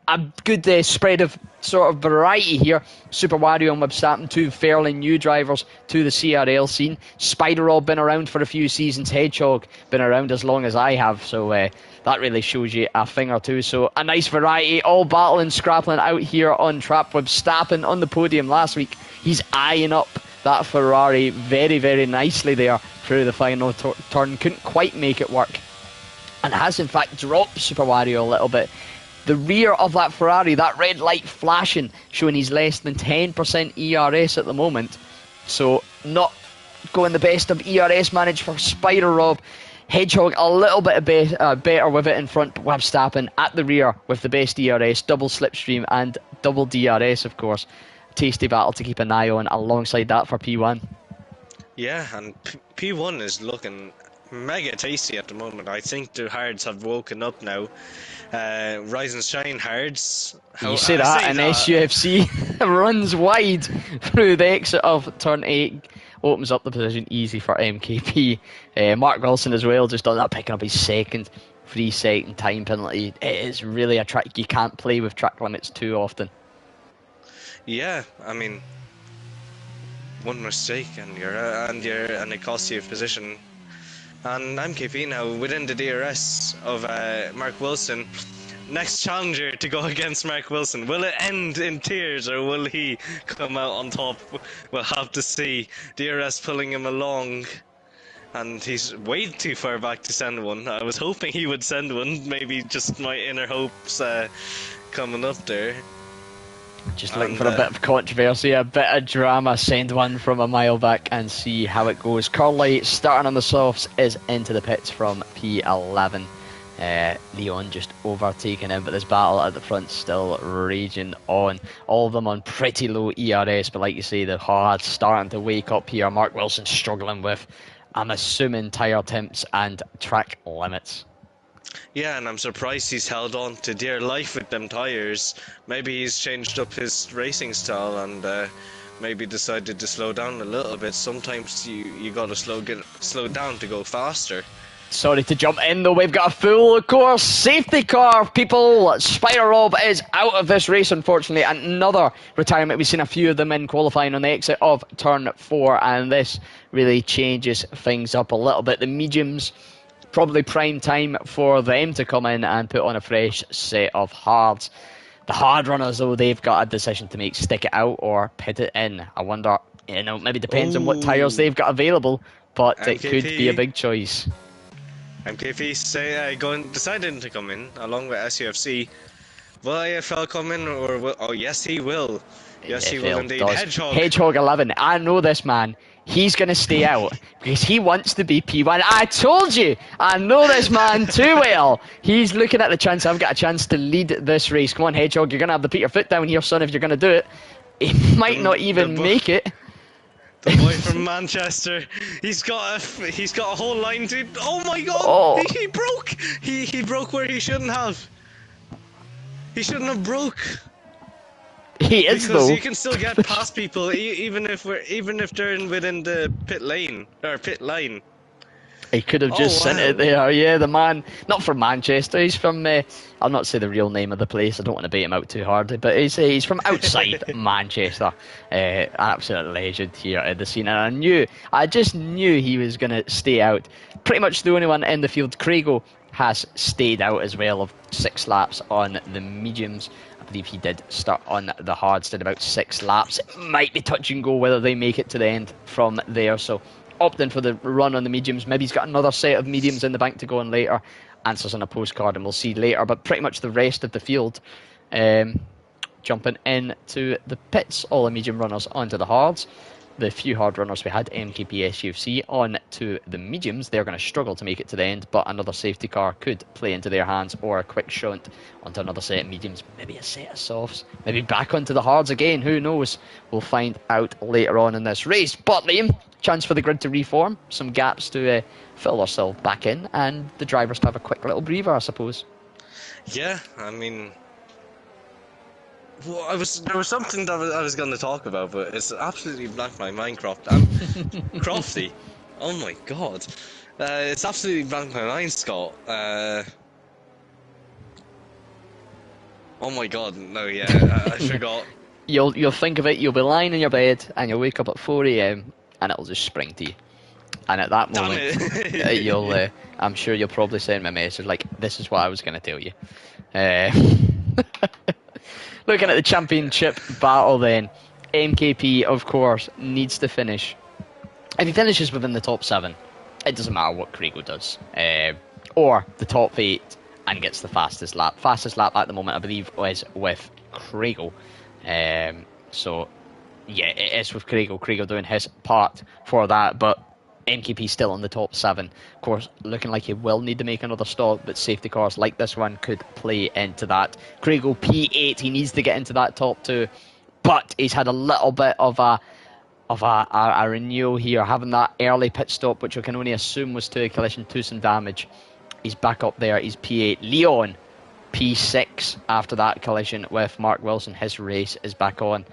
A good spread of sort of variety here. Super Wario and Webstappen, 2 fairly new drivers to the CRL scene. Spider-Rob been around for a few seasons. Hedgehog been around as long as I have, so that really shows you a thing or two. So a nice variety, all battling, scrapping out here on track. Webstappen on the podium last week. He's eyeing up that Ferrari very, very nicely there through the final turn. Couldn't quite make it work, and has in fact dropped Super Wario a little bit. The rear of that Ferrari, that red light flashing, showing he's less than 10% ERS at the moment. So not going the best of ERS managed for Spider Rob. Hedgehog a little bit better with it in front. Webstappen at the rear with the best ERS, double slipstream and double DRS, of course. Tasty battle to keep an eye on alongside that for P1. Yeah, and P1 is looking mega tasty at the moment. I think the hards have woken up now. Rise and shine hards. You say that, and SUFC runs wide through the exit of turn 8. Opens up the position easy for MKP. Mark Wilson as well, just on that, picking up his second 3-second time penalty. It is really a track you can't play with track limits too often. Yeah, I mean, one mistake and it costs you a position. And MKP now within the DRS of Mark Wilson. Next challenger to go against Mark Wilson. Will it end in tears or will he come out on top? We'll have to see. DRS pulling him along. And he's way too far back to send one. I was hoping he would send one. Maybe just my inner hopes coming up there. Just looking for a bit of controversy, a bit of drama. Send one from a mile back and see how it goes. Curly, starting on the softs, is into the pits from P11. Leon just overtaking him, but this battle at the front still raging on. All of them on pretty low ERS, but like you say, the hard's starting to wake up here. Mark Wilson struggling with, I'm assuming, tyre temps and track limits. Yeah, and I'm surprised he's held on to dear life with them tyres. Maybe he's changed up his racing style and maybe decided to slow down a little bit. Sometimes you gotta slow down to go faster. Sorry to jump in though, we've got a full, of course, safety car, people. Spider Rob is out of this race, unfortunately. Another retirement. We've seen a few of them in qualifying on the exit of turn 4, and this really changes things up a little bit. The mediums, probably prime time for them to come in and put on a fresh set of hards. The hard runners, though, they've got a decision to make: stick it out or pit it in. I wonder, maybe depends on what tyres they've got available, but MKP. It could be a big choice. MKP decided to come in along with SUFC. Will AFL come in or will? Oh yes, he will. Yes, he will indeed. Hedgehog 11. I know this man. He's going to stay out because he wants to be P1. I told you. I know this man too well. He's looking at the chance. I've got a chance to lead this race. Come on, Hedgehog. You're going to have to put your foot down here, son, if you're going to do it. He might not even make it. The boy from Manchester. He's got a whole line to. Oh my God! Oh. He broke. He broke where he shouldn't have. He shouldn't have broke. He is, because though. You can still get past people even if they're within the pit line. He could have just sent it there. Yeah, the man, not from Manchester. He's from. I'll not say the real name of the place. I don't want to bait him out too hard, but he's from outside Manchester. Absolute legend here at the scene, and I just knew he was going to stay out. Pretty much the only one in the field. Craigo has stayed out as well of 6 laps on the mediums. I believe he did start on the hards, did about 6 laps. It might be touch and go whether they make it to the end from there. So opting for the run on the mediums. Maybe he's got another set of mediums in the bank to go on later. Answers on a postcard and we'll see later. But pretty much the rest of the field jumping into the pits. All the medium runners onto the hards. The few hard runners we had, MKP SUFC, on to the mediums. They're going to struggle to make it to the end, but another safety car could play into their hands, or a quick shunt onto another set of mediums, maybe a set of softs, maybe back onto the hards again, who knows? We'll find out later on in this race. But Liam, chance for the grid to reform, some gaps to fill ourselves back in, and the drivers to have a quick little breather, I suppose. Yeah, I mean... Well, there was something that I was going to talk about, but it's absolutely blanked my mind, Crofty. Oh my God. It's absolutely blanked my mind, Scott. Oh my God, no, yeah, I forgot. You'll think of it, you'll be lying in your bed, and you'll wake up at 4 AM, and it'll just spring to you. And at that moment, you'll, I'm sure you'll probably send me a message like, this is what I was going to tell you. Looking at the championship battle then, MKP, of course, needs to finish. If he finishes within the top 7, it doesn't matter what Craigo does. Or the top 8 and gets the fastest lap. Fastest lap at the moment, I believe, is with Craigo. So, yeah, it is with Craigo. Craigo doing his part for that, but MKP still on the top 7. Of course, looking like he will need to make another stop, but safety cars like this one could play into that. Craigo P8, he needs to get into that top 2, but he's had a little bit of a renewal here, having that early pit stop, which we can only assume was to a collision to some damage. He's back up there, he's P8. Leon, P6 after that collision with Mark Wilson. His race is back on.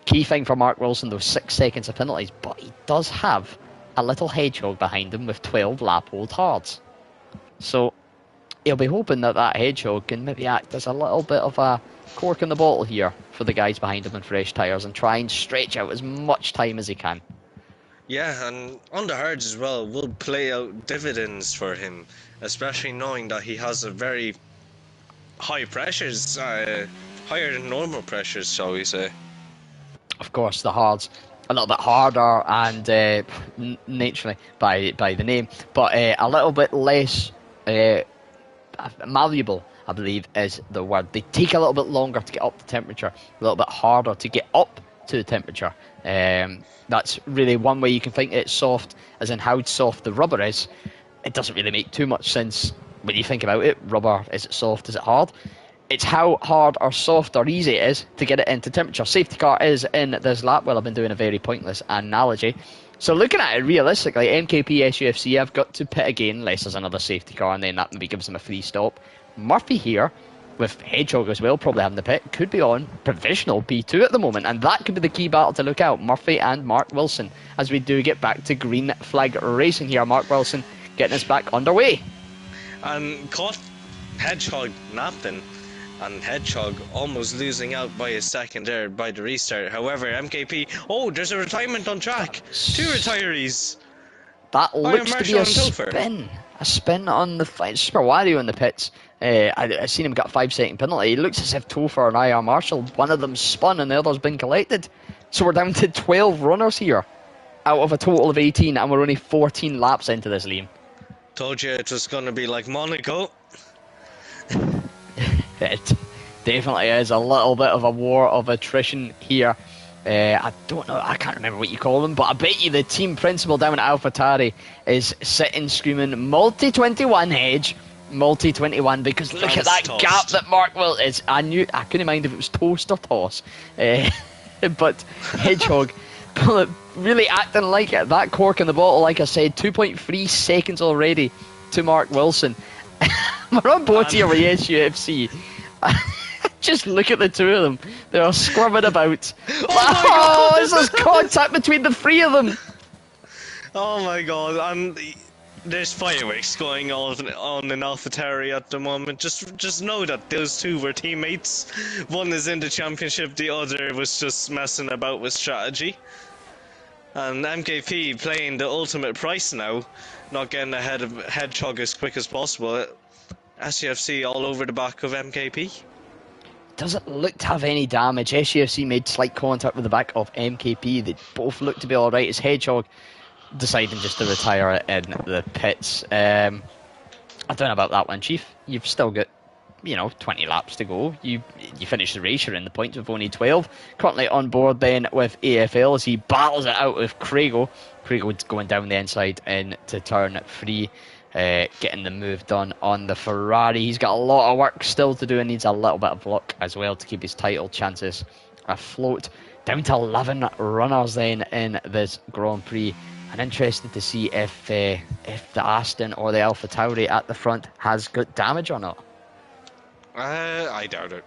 Key thing for Mark Wilson, those 6 seconds of penalties, but he does have a little hedgehog behind him with 12 lap-old hards. So he'll be hoping that hedgehog can maybe act as a little bit of a cork in the bottle here for the guys behind him in fresh tyres and try and stretch out as much time as he can. Yeah, and on the hards as well will play out dividends for him, especially knowing that he has a very high pressures, higher than normal pressures, shall we say. Of course, the hards a little bit harder and naturally by the name, but a little bit less malleable, I believe is the word. They take a little bit longer to get up to temperature, a little bit harder to get up to the temperature. That's really one way you can think it's soft, as in how soft the rubber is. It doesn't really make too much sense when you think about it. Rubber, is it soft, is it hard? It's how hard or soft or easy it is to get it into temperature. Safety car is in this lap. Well, I've been doing a very pointless analogy. So looking at it realistically, MKP SUFC have got to pit again, unless there's another safety car, and then that maybe gives them a free stop. Murphy here, with Hedgehog as well, probably having the pit, could be on provisional P2 at the moment, and that could be the key battle to look out. Murphy and Mark Wilson, as we do get back to green flag racing here. Mark Wilson getting us back underway. And caught Hedgehog napping, and Hedgehog almost losing out by a second there by the restart. However, MKP, oh, there's a retirement on track. 2 retirees. That looks to be a spin. A spin on the Super Wario in the pits. I seen him get a 5-second penalty. It looks as if Topher and IR Marshall, one of them spun and the other's been collected. So we're down to 12 runners here out of a total of 18, and we're only 14 laps into this, Liam. Told you it was going to be like Monaco. It definitely is a little bit of a war of attrition here. I don't know, I can't remember what you call them, but I bet you the team principal down at AlphaTauri is sitting screaming multi-21 Hedge, multi-21, because look at that toast gap that Mark Will is. I couldn't mind if it was toast or toss. But Hedgehog really acting like it. That cork in the bottle, like I said, 2.3 seconds already to Mark Wilson. We're on board here with SUFC. Just look at the two of them. They're scrubbing about. Oh, there's contact between the three of them. Oh my god, and there's fireworks going on in AlphaTauri at the moment. Just know that those two were teammates. One is in the championship, the other was just messing about with strategy. And MKP playing the ultimate price now, not getting ahead of Hedgehog as quick as possible. SUFC all over the back of MKP. Doesn't look to have any damage. SUFC made slight contact with the back of MKP. They both look to be alright. It's Hedgehog deciding just to retire in the pits. I don't know about that one, Chief. You've still got, 20 laps to go. You finish the race, you're in the points with only 12. Currently on board then with AFL as he battles it out with Craigo. Craigo going down the inside into turn 3. Getting the move done on the Ferrari. He's got a lot of work still to do and needs a little bit of luck as well to keep his title chances afloat. Down to 11 runners then in this Grand Prix. And interesting to see if the Aston or the AlphaTauri at the front has got damage or not. I doubt it.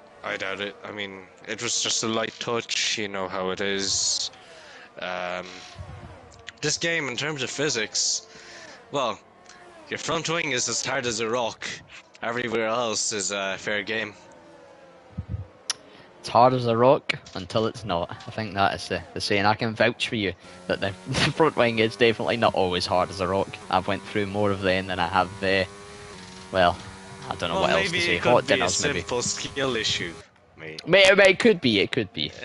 I mean, it was just a light touch, you know how it is. This game, in terms of physics, well, your front wing is as hard as a rock. Everywhere else is a fair game. It's hard as a rock until it's not. I think that is the saying. I can vouch for you that the front wing is definitely not always hard as a rock. I've went through more of them than I have well, I don't know what else to say. Hot dinners, maybe. Simple skill issue. Maybe it could be.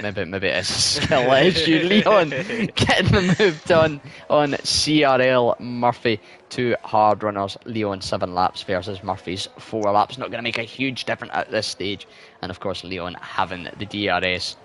Maybe it's a skill issue. Leon getting the move done on CRL Murphy. 2 hard runners. Leon 7 laps versus Murphy's 4 laps. Not going to make a huge difference at this stage. And of course, Leon having the DRS.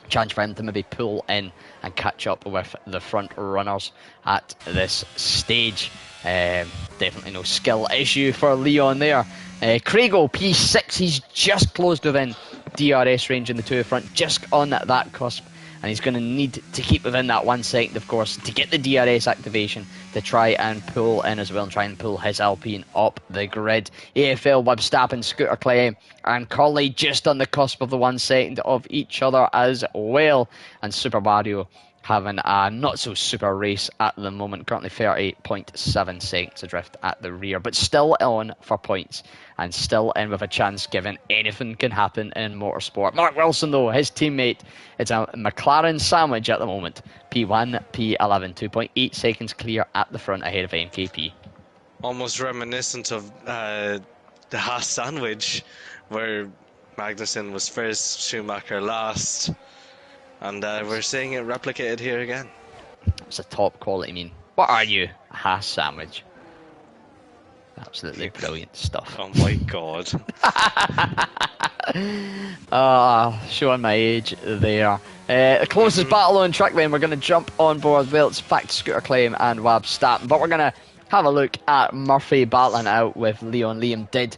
Chance for him to maybe pull in and catch up with the front runners at this stage. Definitely no skill issue for Leon there. Craigo P6, he's just closed within DRS range in the 2 front, just on that cusp, and he's going to need to keep within that 1 second, of course, to get the DRS activation to try and pull in as well and try and pull his Alpine up the grid. AFL, Verstappen, Scooter Clay and Curley just on the cusp of the 1 second of each other as well, and Super Mario having a not so super race at the moment, currently 38.7 seconds adrift at the rear, but still on for points and still in with a chance given anything can happen in motorsport. Mark Wilson though, his teammate, it's a McLaren sandwich at the moment, P1, P11, 2.8 seconds clear at the front ahead of MKP. Almost reminiscent of the Haas sandwich, where Magnussen was first, Schumacher last. And we're seeing it replicated here again. It's a top quality mean. What are you? A Haas sandwich. Absolutely brilliant stuff. Oh my god. Showing my age there. The closest battle on track then, we're going to jump on board. Well, it's Fact Scooter Claim and Wab Stappen. But we're going to have a look at Murphy battling out with Leon. Liam did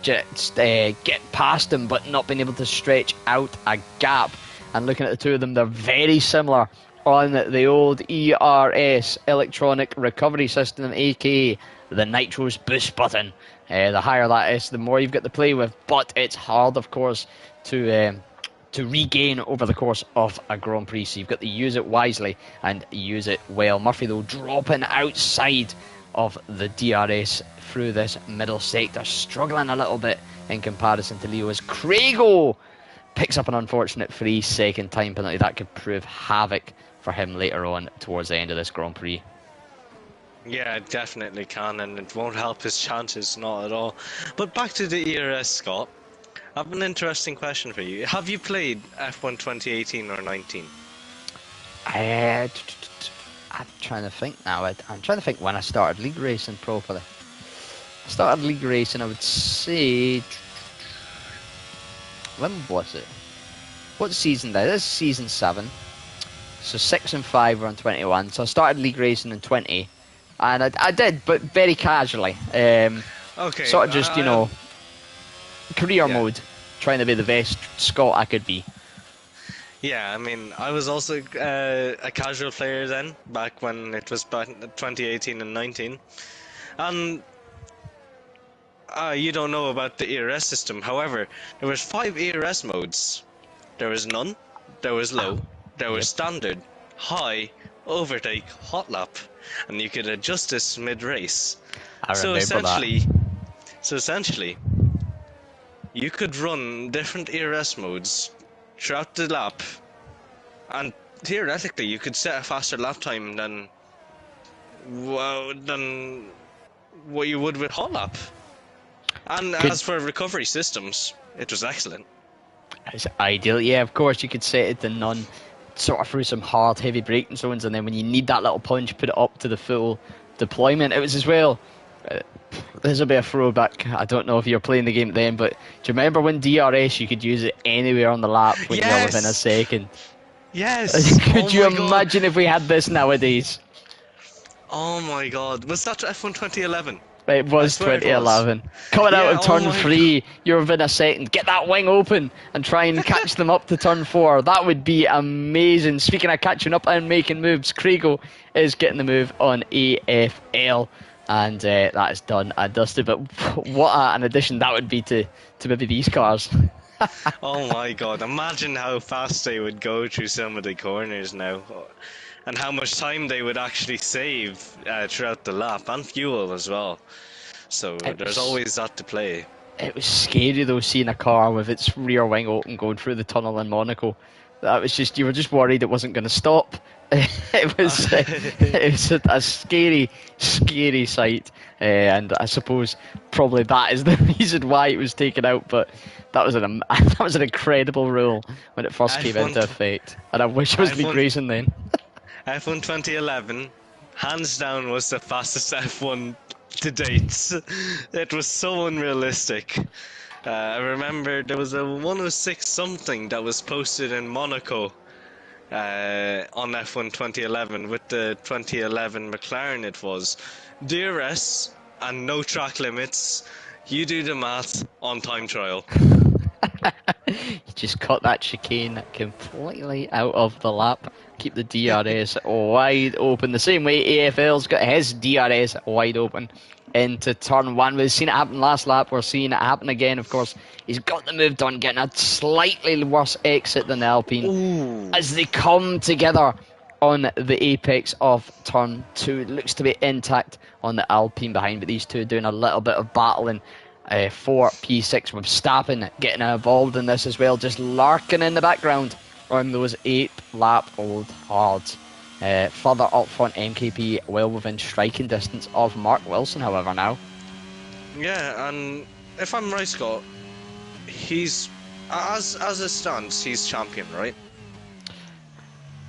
just get past him, but not being able to stretch out a gap. And looking at the two of them, they're very similar on the old ERS, Electronic Recovery System, aka the Nitro's boost button. The higher that is, the more you've got to play with, but it's hard, of course, to regain over the course of a Grand Prix, so you've got to use it wisely and use it well. Murphy, though, dropping outside of the DRS through this middle sector, struggling a little bit in comparison to Leo as Craigo picks up an unfortunate 3-second time penalty. That could prove havoc for him later on towards the end of this Grand Prix. Yeah, it definitely can, and it won't help his chances, not at all. But back to the ERS, Scott. I have an interesting question for you. Have you played F1 2018 or 19? I'm trying to think now. I'm trying to think when I started league racing properly. I started league racing, I would say... When was it? What season did I? This is season 7. So 6 and 5 were on 21. So I started league racing in 20. And I did, but very casually. Okay. Sort of just, you know, career mode. Trying to be the best Scot I could be. Yeah, I mean, I was also a casual player then, back when it was 2018 and 19. And you don't know about the ERS system. However, there was 5 ERS modes. There was none, there was low, there was standard, high, overtake, hot lap, and you could adjust this mid-race. So essentially, you could run different ERS modes throughout the lap, and theoretically you could set a faster lap time than what you would with hot lap. And as for recovery systems, it was excellent. It's ideal, yeah. Of course, you could set it to none, sort of through some hard, heavy braking zones, and then when you need that little punch, put it up to the full deployment. It was as well. This will be a throwback. I don't know if you're playing the game then, but do you remember when DRS you could use it anywhere on the lap when you were within a second? Yes. Could you imagine if we had this nowadays? Oh my god. Was that F1 2011? It was 2011. Coming out of turn 3, you're within a second. Get that wing open and try and catch them up to turn 4. That would be amazing. Speaking of catching up and making moves, Craigo is getting the move on AFL. And that is done and dusted. But what an addition that would be to maybe these cars. Oh my god, imagine how fast they would go through some of the corners now. And how much time they would actually save throughout the lap, and fuel as well. So there's always that to play. It was scary though, seeing a car with its rear wing open going through the tunnel in Monaco. That was just, you were just worried it wasn't going to stop. It was a scary, scary sight. And I suppose probably that is the reason why it was taken out. But that was an incredible rule when it first came into effect. And I wish it was league racing then. F1 2011, hands down, was the fastest F1 to date. It was so unrealistic. I remember there was a 106 something that was posted in Monaco on F1 2011 with the 2011 McLaren. It was DRS and no track limits. You do the math on time trial. You just cut that chicane completely out of the lap. Keep the DRS wide open. The same way AFL's got his DRS wide open into turn 1. We've seen it happen last lap. We're seeing it happen again, of course. He's got the move done, getting a slightly worse exit than the Alpine. Ooh. As they come together on the apex of turn 2. It looks to be intact on the Alpine behind, but these two doing a little bit of battling for P6, with Stappen getting involved in this as well, just lurking in the background on those 8-lap old hards. Further up front, MKP well within striking distance of Mark Wilson, however, now. Yeah, and if I'm right, Scott, he's as it stands, he's champion, right?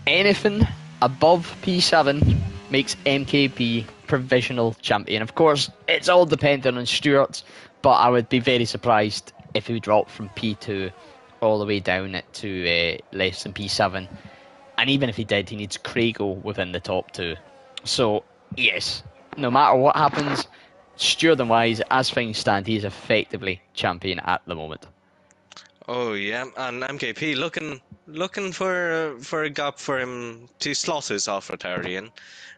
Anything above P7 makes MKP provisional champion. Of course, it's all dependent on Stewart's, but I would be very surprised if he dropped from P2 all the way down to less than P7. And even if he did, he needs Craigo within the top 2. So, yes, no matter what happens, Stewart-wise, as things stand, he is effectively champion at the moment. Oh yeah, and MKP looking for a gap for him to slot his AlphaTauri.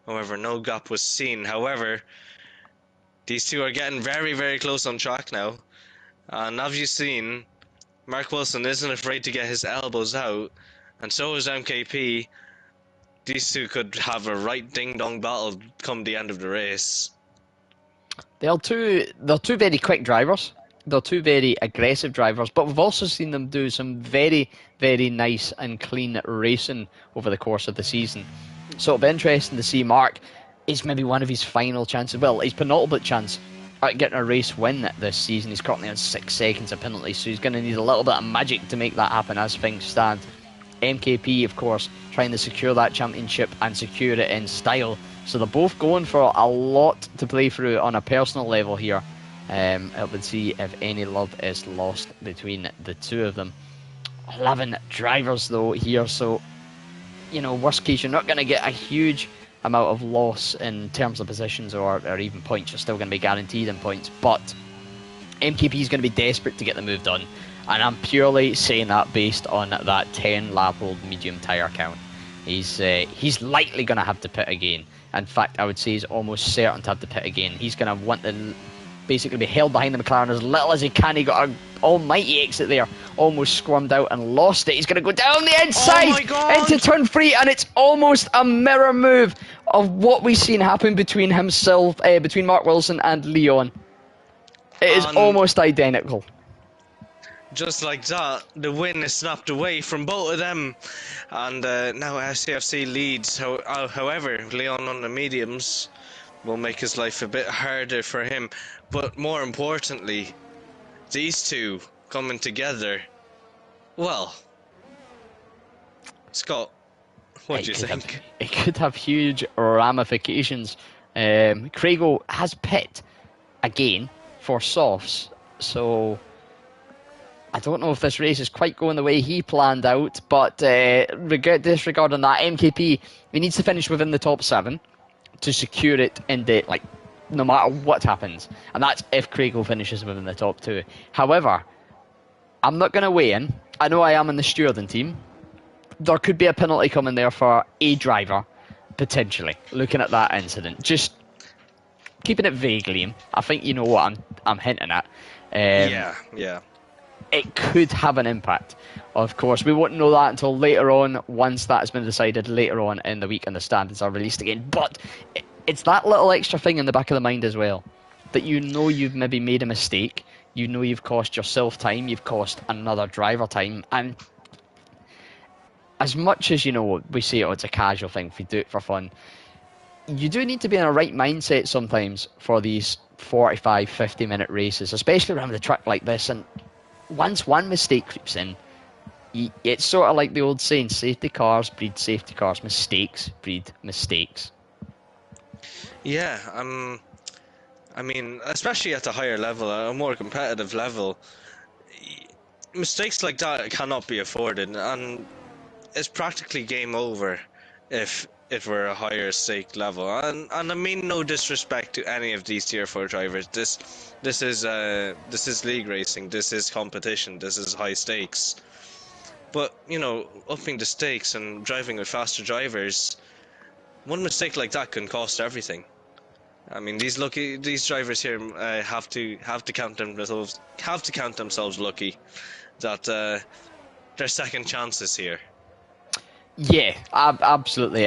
However, no gap was seen. However, these two are getting very, very close on track now. And as you've seen, Mark Wilson isn't afraid to get his elbows out, and so is MKP. These two could have a right ding-dong battle come the end of the race. They're two very quick drivers. They're two very aggressive drivers, but we've also seen them do some very, very nice and clean racing over the course of the season. So it'll be interesting to see Mark. Is maybe one of his final chances. Well, his penultimate chance at getting a race win this season. He's currently on 6 seconds of penalty, so he's going to need a little bit of magic to make that happen as things stand. MKP, of course, trying to secure that championship and secure it in style. So they're both going for a lot to play through on a personal level here. It would see if any love is lost between the two of them. 11 drivers though here, so worst case you're not going to get a huge amount of loss in terms of positions or even points. You're still going to be guaranteed in points, but MKP is going to be desperate to get the move done, and I'm purely saying that based on that 10 lap old medium tyre count. He's likely going to have to pit again. In fact, I would say he's almost certain to have to pit again. He's going to want to basically be held behind the McLaren as little as he can. He got an almighty exit there, almost squirmed out and lost it. He's going to go down the inside into turn 3, and it's almost a mirror move of what we've seen happen between between Mark Wilson and Leon. It is almost identical. Just like that, the win is snapped away from both of them, and now SCFC leads. However, Leon on the mediums will make his life a bit harder for him, but more importantly, these two coming together, well, Scott, what do you think? It could have huge ramifications. Craigo has pit again for softs, so I don't know if this race is quite going the way he planned out, but disregarding that, MKP, he needs to finish within the top 7 to secure it in the, no matter what happens. And that's if Craigo finishes within the top 2. However, I'm not going to weigh in. I know I am in the stewarding team. There could be a penalty coming there for a driver, potentially, looking at that incident. Just keeping it vague, Liam. I think you know what I'm hinting at. Yeah. It could have an impact. Of course, we won't know that until later on, once that has been decided later on in the week and the standards are released again. But it's that little extra thing in the back of the mind as well, that you've maybe made a mistake, you've cost yourself time, you've cost another driver time, and as much as we say it's a casual thing, if we do it for fun, you do need to be in a right mindset sometimes for these 45, 50-minute races, especially around a track like this. And once one mistake creeps in, it's sort of like the old saying, safety cars breed safety cars, mistakes breed mistakes. Yeah, I mean, especially at a higher level, a more competitive level, mistakes like that cannot be afforded, and it's practically game over if it were a higher stake level. And I mean no disrespect to any of these tier 4 drivers. This is league racing. This is competition. This is high stakes. But upping the stakes and driving with faster drivers, one mistake like that can cost everything. I mean, these drivers here have to count themselves lucky that their second chances here. Yeah, absolutely.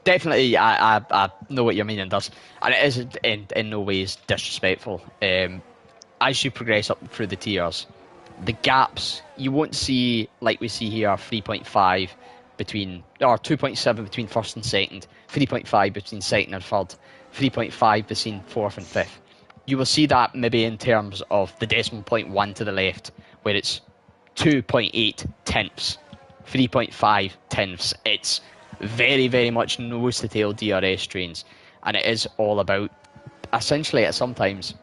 Definitely, I know what you're meaning, does, and it is in no ways disrespectful. As you progress up through the tiers, the gaps you won't see like we see here 3.5 between, or 2.7 between first and second, 3.5 between second and third, 3.5 between fourth and fifth. You will see that maybe in terms of the decimal point one to the left, where it's 2.8 tenths, 3.5 tenths. It's very, very much nose to tail DRS trains, and it is all about essentially at sometimes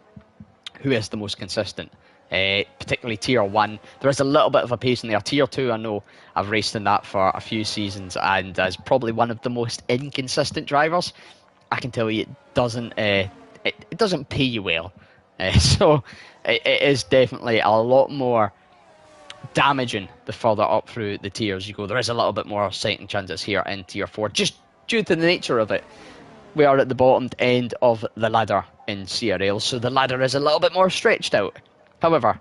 who is the most consistent. Particularly tier 1, there is a little bit of a pace in there. Tier 2, I know I've raced in that for a few seasons, and as probably one of the most inconsistent drivers, I can tell you it doesn't pay you well. So it is definitely a lot more damaging the further up through the tiers you go. There is a little bit more second chances here in tier 4, just due to the nature of it. We are at the bottom end of the ladder in CRL, so the ladder is a little bit more stretched out. However,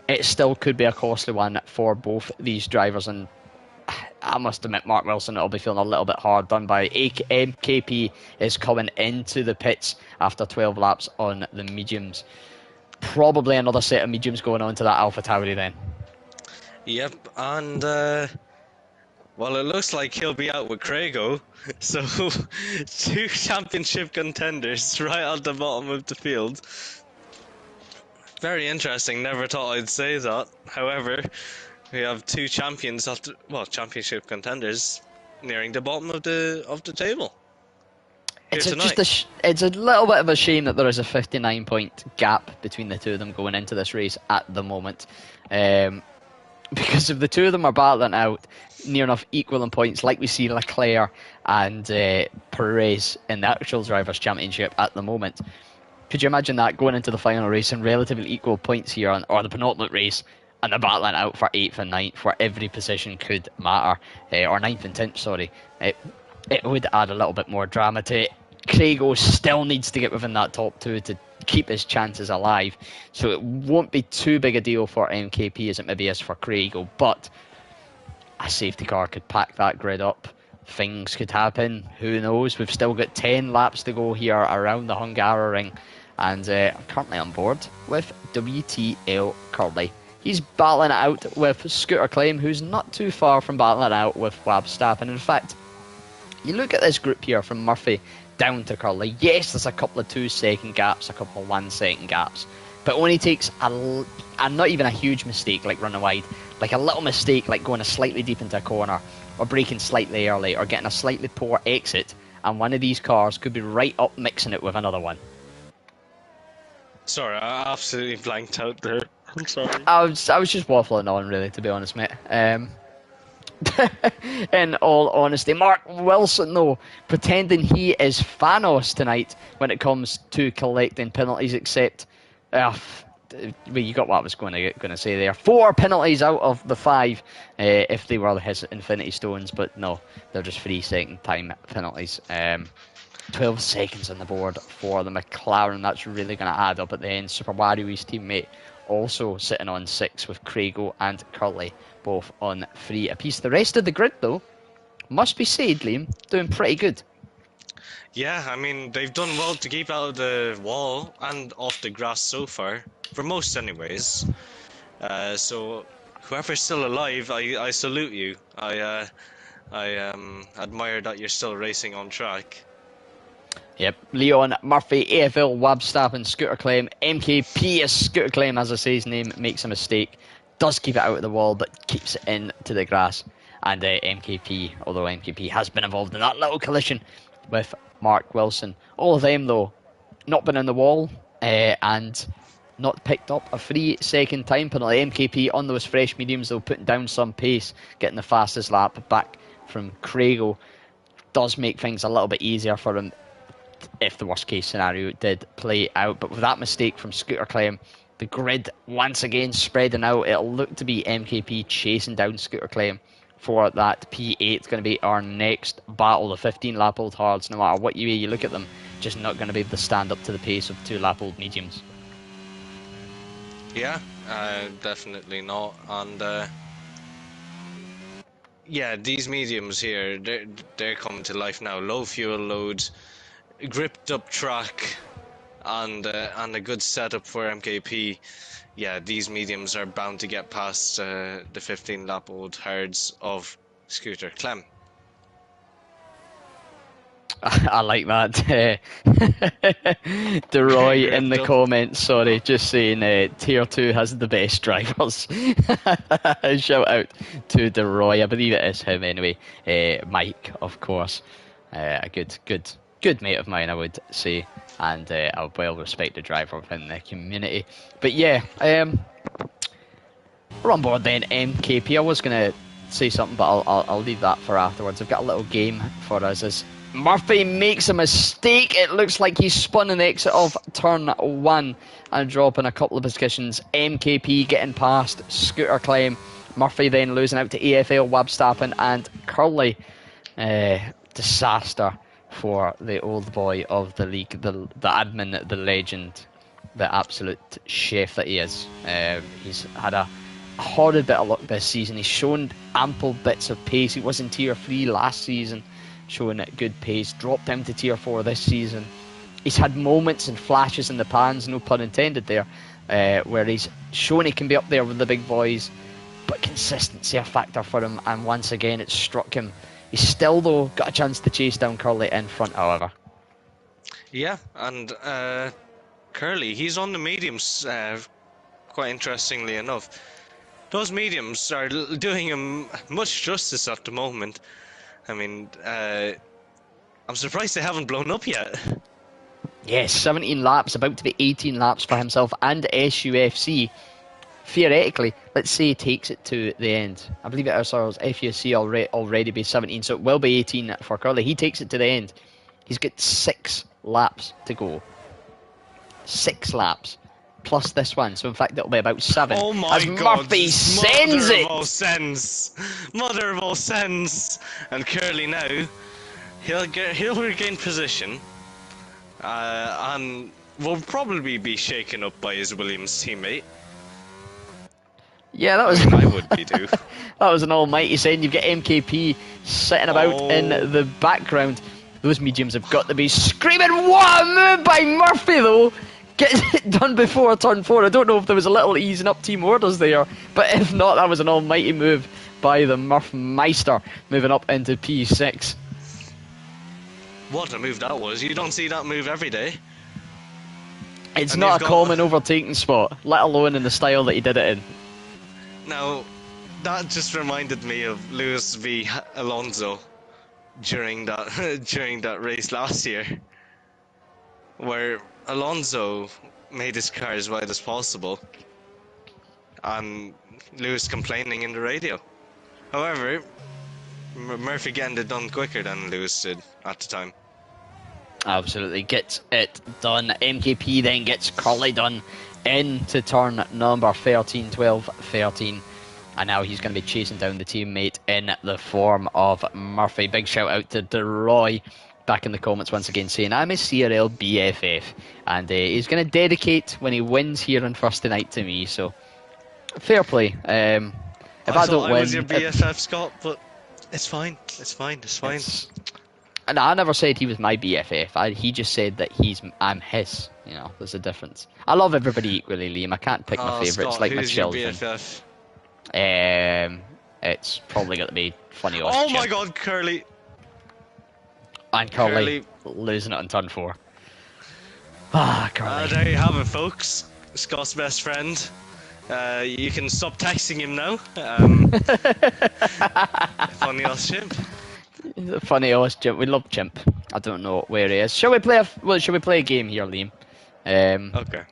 it still could be a costly one for both these drivers, and I must admit, Mark Wilson will be feeling a little bit hard done by. MKP is coming into the pits after 12 laps on the mediums. Probably another set of mediums going on to that Alpha Tauri then. Yep, and well, it looks like he'll be out with Craigo. So, two championship contenders right at the bottom of the field. Very interesting. Never thought I'd say that. However, we have two champions after, well, championship contenders nearing the bottom of the table. It's it's a little bit of a shame that there is a 59-point gap between the two of them going into this race at the moment. Because if the two of them are battling out near enough equal in points, like we see Leclerc and Perez in the actual Drivers' Championship at the moment, could you imagine that going into the final race in relatively equal points here, or the penultimate race, and they're battling out for 8th and 9th, where every position could matter, or 9th and 10th, sorry. It would add a little bit more drama to it. Craigo still needs to get within that top two to keep his chances alive, so it won't be too big a deal for MKP as it maybe is for Craigo, but a safety car could pack that grid up. Things could happen, who knows. We've still got 10 laps to go here around the Hungaroring, and I'm currently on board with WTL Curly. He's battling it out with Scooter Claim, who's not too far from battling it out with Wabstappen. In fact, you look at this group here from Murphy down to Curly. Yes, there's a couple of 2-second gaps, a couple of 1-second gaps, but it only takes a not even a huge mistake like running wide, like a little mistake like going a slightly deep into a corner, or braking slightly early, or getting a slightly poor exit, and one of these cars could be right up mixing it with another one. Sorry, I absolutely blanked out there. I'm sorry. I was just waffling on, really, to be honest, mate. In all honesty, Mark Wilson, though, pretending he is Thanos tonight when it comes to collecting penalties, except well, you got what I was going to say there. 4 penalties out of the 5 if they were his Infinity Stones, but no, they're just 3-second time penalties. 12 seconds on the board for the McLaren. That's really going to add up at the end. Super Wario's teammate also sitting on 6 with Craigo and Curly both on 3 apiece. The rest of the grid, though, must be said, Liam, doing pretty good. Yeah, I mean, they've done well to keep out of the wall and off the grass so far, for most anyways. So whoever's still alive, I salute you. I admire that you're still racing on track. Yep, Leon, Murphy, AFL, Wabstappen, Scooter Claim, MKP is Scooter Claim, as I say his name, makes a mistake, does keep it out of the wall, but keeps it into the grass. And MKP, although MKP has been involved in that little collision with Mark Wilson. All of them, though, not been in the wall, and not picked up a 3-second time penalty. MKP on those fresh mediums, though, putting down some pace, getting the fastest lap back from Craigo, does make things a little bit easier for him if the worst case scenario did play out. But with that mistake from Scooter Claim, the grid once again spreading out. It'll look to be MKP chasing down Scooter Claim for that P8. It's going to be our next battle. The 15-lap old hards, no matter what way you look at them, just not going to be able to stand up to the pace of 2-lap old mediums. Yeah, definitely not. And yeah, these mediums here, they're coming to life now. Low fuel load, gripped up track, and a good setup for MKP. Yeah, these mediums are bound to get past the 15-lap-old herds of Scooter Clem. I like that. DeRoy in the Gripped up. comments, sorry, just saying Tier 2 has the best drivers. Shout out to DeRoy, I believe it is him anyway. Mike, of course. A good mate of mine, I would say, and a well-respected driver within the community. But yeah, we're on board then, MKP. I was going to say something, but I'll leave that for afterwards. I've got a little game for us as Murphy makes a mistake. It looks like he's spun in the exit of turn 1 and dropping a couple of positions. MKP getting past Scooter Clem. Murphy then losing out to AFL, Wabstappen and Curly. Disaster for the old boy of the league, the admin, the legend, the absolute chef that he is. He's had a horrid bit of luck this season. He's shown ample bits of pace. He was in Tier 3 last season, showing good pace. Dropped down to Tier 4 this season. He's had moments and flashes in the pans, no pun intended there, where he's shown he can be up there with the big boys, but consistency a factor for him, and once again it struck him. He's still, though, got a chance to chase down Curly in front, however. Yeah, and Curly, he's on the mediums, quite interestingly enough. Those mediums are doing him much justice at the moment. I mean, I'm surprised they haven't blown up yet. Yes, 17 laps, about to be 18 laps for himself and SUFC. Theoretically, let's say he takes it to the end. I believe it is FUC already be 17, so it will be 18 for Curly. He takes it to the end. He's got 6 laps to go. 6 laps. Plus this one, so in fact it'll be about 7. Oh my as god, Murphy sends mother it! of all sends! Mother of all sends! And Curly now, he'll regain position, and will probably be shaken up by his Williams teammate. Yeah, that was. I would be too. That was an almighty send. You've got MKP sitting about in the background. Those mediums have got to be screaming. What a move by Murphy, though! Getting it done before turn 4. I don't know if there was a little easing up team orders there, but if not, that was an almighty move by the Murph Meister, moving up into P6. What a move that was. You don't see that move every day. It's And not a they've got- common overtaking spot, let alone in the style that he did it in. Now, that just reminded me of Lewis v Alonso during that during that race last year, where Alonso made his car as wide as possible, and Lewis complaining in the radio. However, Murphy getting it done quicker than Lewis did at the time. Absolutely, gets it done. MKP then gets Curly done into turn number 13, 12, 13. And now he's going to be chasing down the teammate in the form of Murphy. Big shout out to DeRoy back in the comments once again saying, I'm a CRL BFF. And he's going to dedicate when he wins here on Thursday night to me. So, fair play. If I don't win... I was your BFF, Scott, but it's fine. It's fine. It's fine. And I never said he was my BFF. He just said that I'm his. You know, there's a difference. I love everybody equally, Liam. I can't pick my favourites Scott, like my who's your children. BFF? It's probably got to be funny. Oh my god, Curly! And Curly losing it on turn 4. Curly. There you have it, folks. Scott's best friend. You can stop texting him now. Funny ass chimp. Funny ass chimp. We love chimp. I don't know where he is. Shall we play a game here, Liam? Okay.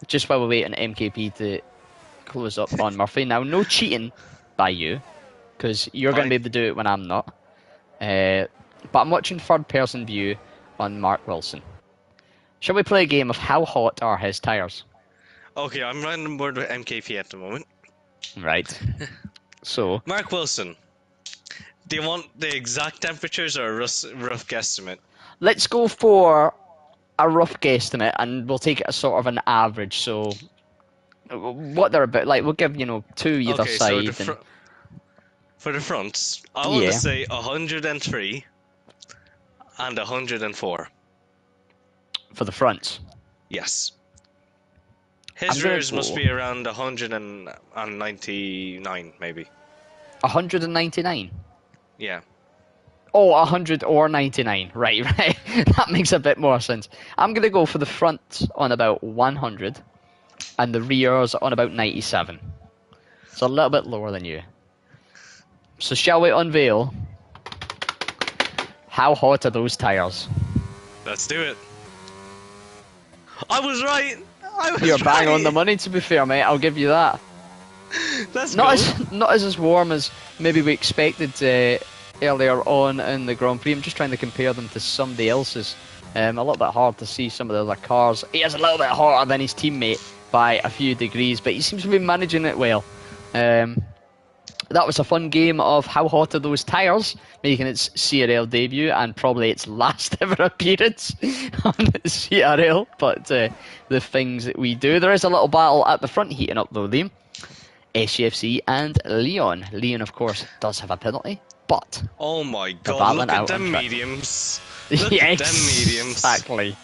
Just while we wait on MKP to close up on Murphy. Now, no cheating by you, because you're going to be able to do it when I'm not. But I'm watching third person view on Mark Wilson. Shall we play a game of how hot are his tyres? Okay, I'm running on board with MKP at the moment. Right. So, Mark Wilson, do you want the exact temperatures or a rough guesstimate? let's go for a rough guesstimate, and we'll take it as sort of an average. So, what they're about, like, we'll give 2 either Okay, side. so For the fronts, I want to Yeah. say 103 and 104. For the fronts. Yes. I'm His gonna rears must go be around 199, maybe. 199. Yeah. Oh, 100 or 99. Right, right. That makes a bit more sense. I'm going to go for the front on about 100 and the rears on about 97. So a little bit lower than you. So shall we unveil how hot are those tyres? Let's do it. I was right! I was You're right! bang on the money, to be fair, mate. I'll give you that. Let's Not go. as warm as maybe we expected earlier on in the Grand Prix. I'm just trying to compare them to somebody else's. A little bit hard to see some of the other cars. He is a little bit hotter than his teammate by a few degrees, but he seems to be managing it well. That was a fun game of how hot are those tyres, making its CRL debut and probably its last ever appearance on the CRL. But the things that we do, there is a little battle at the front heating up though, Liam. SCFC and Leon. Leon, of course, does have a penalty, but Oh my they're god, battling look at out on them track. mediums. Look Yeah, at them mediums. exactly.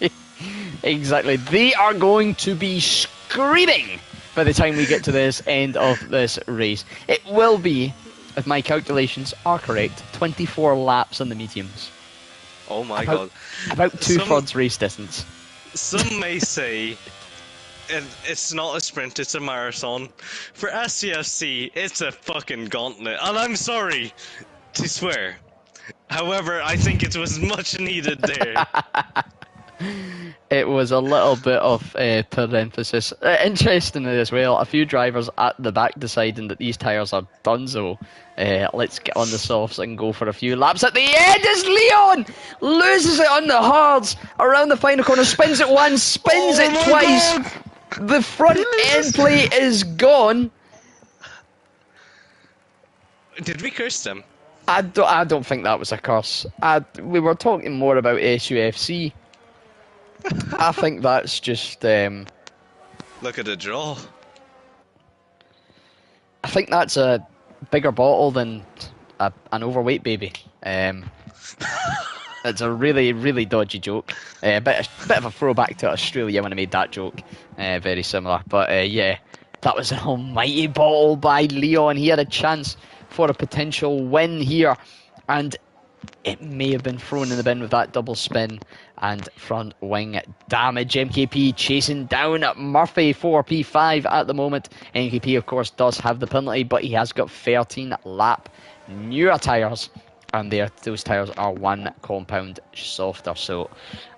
Exactly. They are going to be screaming by the time we get to this end of this race. It will be, if my calculations are correct, 24 laps on the mediums. Oh my god. About 2/3 race distance. Some may say it's not a sprint, it's a marathon. For SCFC, it's a fucking gauntlet. And I'm sorry to swear. However, I think it was much needed there. It was a little bit of parenthesis. Interestingly as well, a few drivers at the back deciding that these tyres are donezo. Let's get on the softs and go for a few laps. At the end is Leon! Loses it on the hards. Around the final corner, spins it once, spins it twice. God. The front end plate is gone. Did we curse them? I don't think that was a curse. We were talking more about SUFC. I think that's just. Look at the draw. I think that's a bigger bottle than an overweight baby. It's a really, really dodgy joke. Bit of a throwback to Australia when I made that joke. Very similar. But yeah, that was an almighty bottle by Leon. He had a chance for a potential win here. And it may have been thrown in the bin with that double spin and front wing damage. MKP chasing down Murphy for P5 at the moment. MKP, of course, does have the penalty, but he has got 13 lap newer tyres. And those tyres are one compound softer. So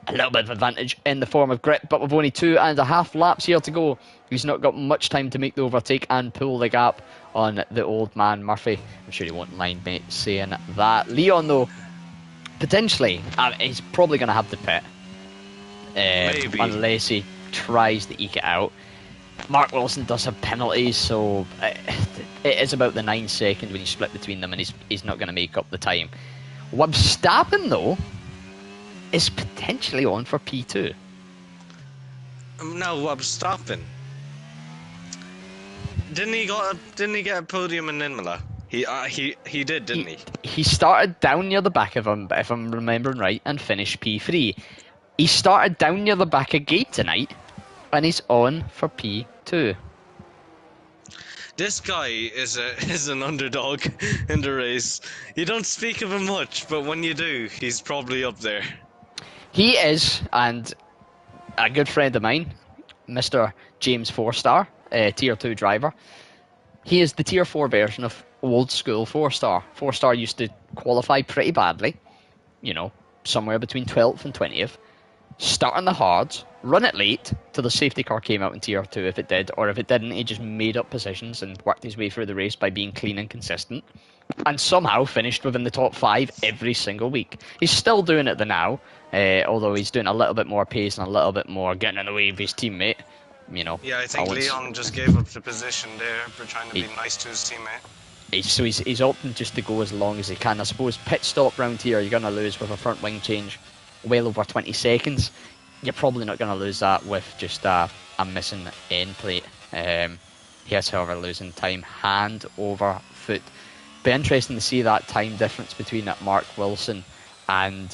a little bit of advantage in the form of grip, but with only 2.5 laps here to go. He's not got much time to make the overtake and pull the gap on the old man Murphy. I'm sure he won't mind me saying that. Leon, though, potentially, he's probably going to have to pit. Maybe. Unless he tries to eke it out. Mark Wilson does have penalties, so it is about the 9 seconds when you split between them, and he's not going to make up the time. Verstappen, though, is potentially on for P2. No, I'm stopping. Didn't he get a podium in Imola? He did, didn't he? He started down near the back of him, if I'm remembering right, and finished P3. He started down near the back again tonight, and he's on for P2. This guy is an underdog in the race. You don't speak of him much, but when you do, he's probably up there. He is, and a good friend of mine, Mr. James 4-star, Tier 2 driver. He is the Tier 4 version of old school 4-star. 4-star used to qualify pretty badly, you know, somewhere between 12th and 20th. Start on the hards, run it late till the safety car came out in Tier 2 if it did, or if it didn't, he just made up positions and worked his way through the race by being clean and consistent, and somehow finished within the top 5 every single week. He's still doing it now, although he's doing a little bit more pace and a little bit more getting in the way of his teammate. You know, Yeah, I think Leon just gave up the position there for trying to be nice to his teammate. So he's opting just to go as long as he can. I suppose pit stop round here, you're going to lose with a front wing change well over 20 seconds. You're probably not going to lose that with just a missing end plate. He is, however, losing time hand over foot Be interesting to see that time difference between Mark Wilson and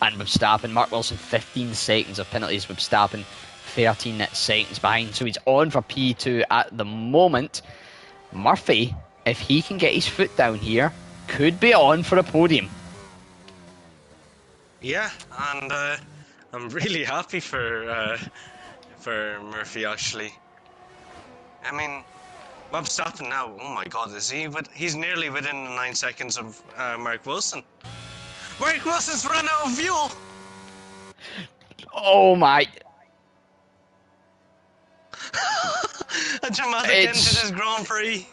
Verstappen. Mark Wilson 15 seconds of penalties, Verstappen 13 seconds behind, so he's on for P2 at the moment. Murphy, if he can get his foot down here, could be on for a podium. Yeah, and I'm really happy for Murphy actually. I mean, Verstappen now, oh my god, is he? He's nearly within 9 seconds of Mark Wilson. Mark Wilson's run out of fuel! Oh my. A dramatic end to this Grand Prix.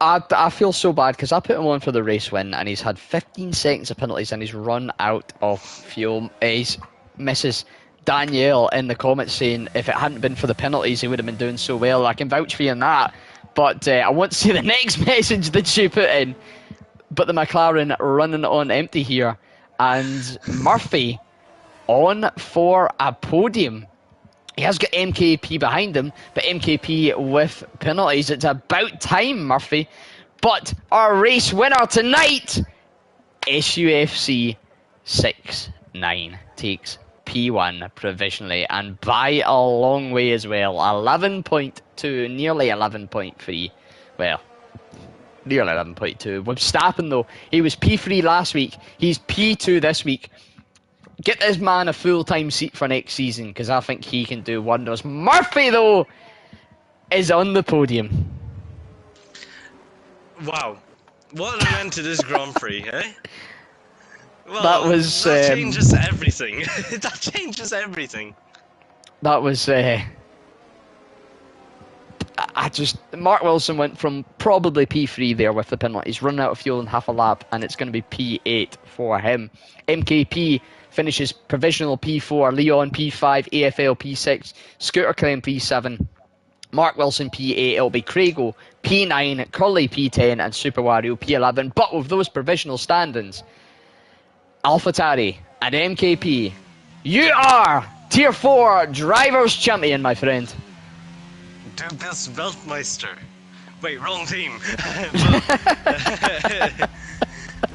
I feel so bad because I put him on for the race win and he's had 15 seconds of penalties and he's run out of fuel. He's Mrs. Danielle in the comments saying if it hadn't been for the penalties he would have been doing so well. I can vouch for you on that, but I want to see the next message that she put in. But the McLaren running on empty here, and Murphy on for a podium. He has got MKP behind him, but MKP with penalties. It's about time, Murphy. But our race winner tonight, SUFC 6-9, takes P1 provisionally, and by a long way as well. 11.2, nearly 11.3. Well, nearly 11.2. With Verstappen though, he was P3 last week. He's P2 this week. Get this man a full-time seat for next season, because I think he can do wonders. Murphy, though, is on the podium. Wow. What an end to this Grand Prix, eh? Well, that changes everything. That changes everything. That was... Mark Wilson went from probably P3 there with the penalties, running out of fuel in half a lap, and it's going to be P8 for him. MKP finishes provisional P4, Leon P5, AFL P6, Scooter Clem P7, Mark Wilson P8, it'll be Craigo P9, Curly P10, and Super Wario P11. But with those provisional standings, AlphaTauri and MKP, you are Tier 4 Drivers Champion, my friend. Du bist Weltmeister. Wait, wrong team.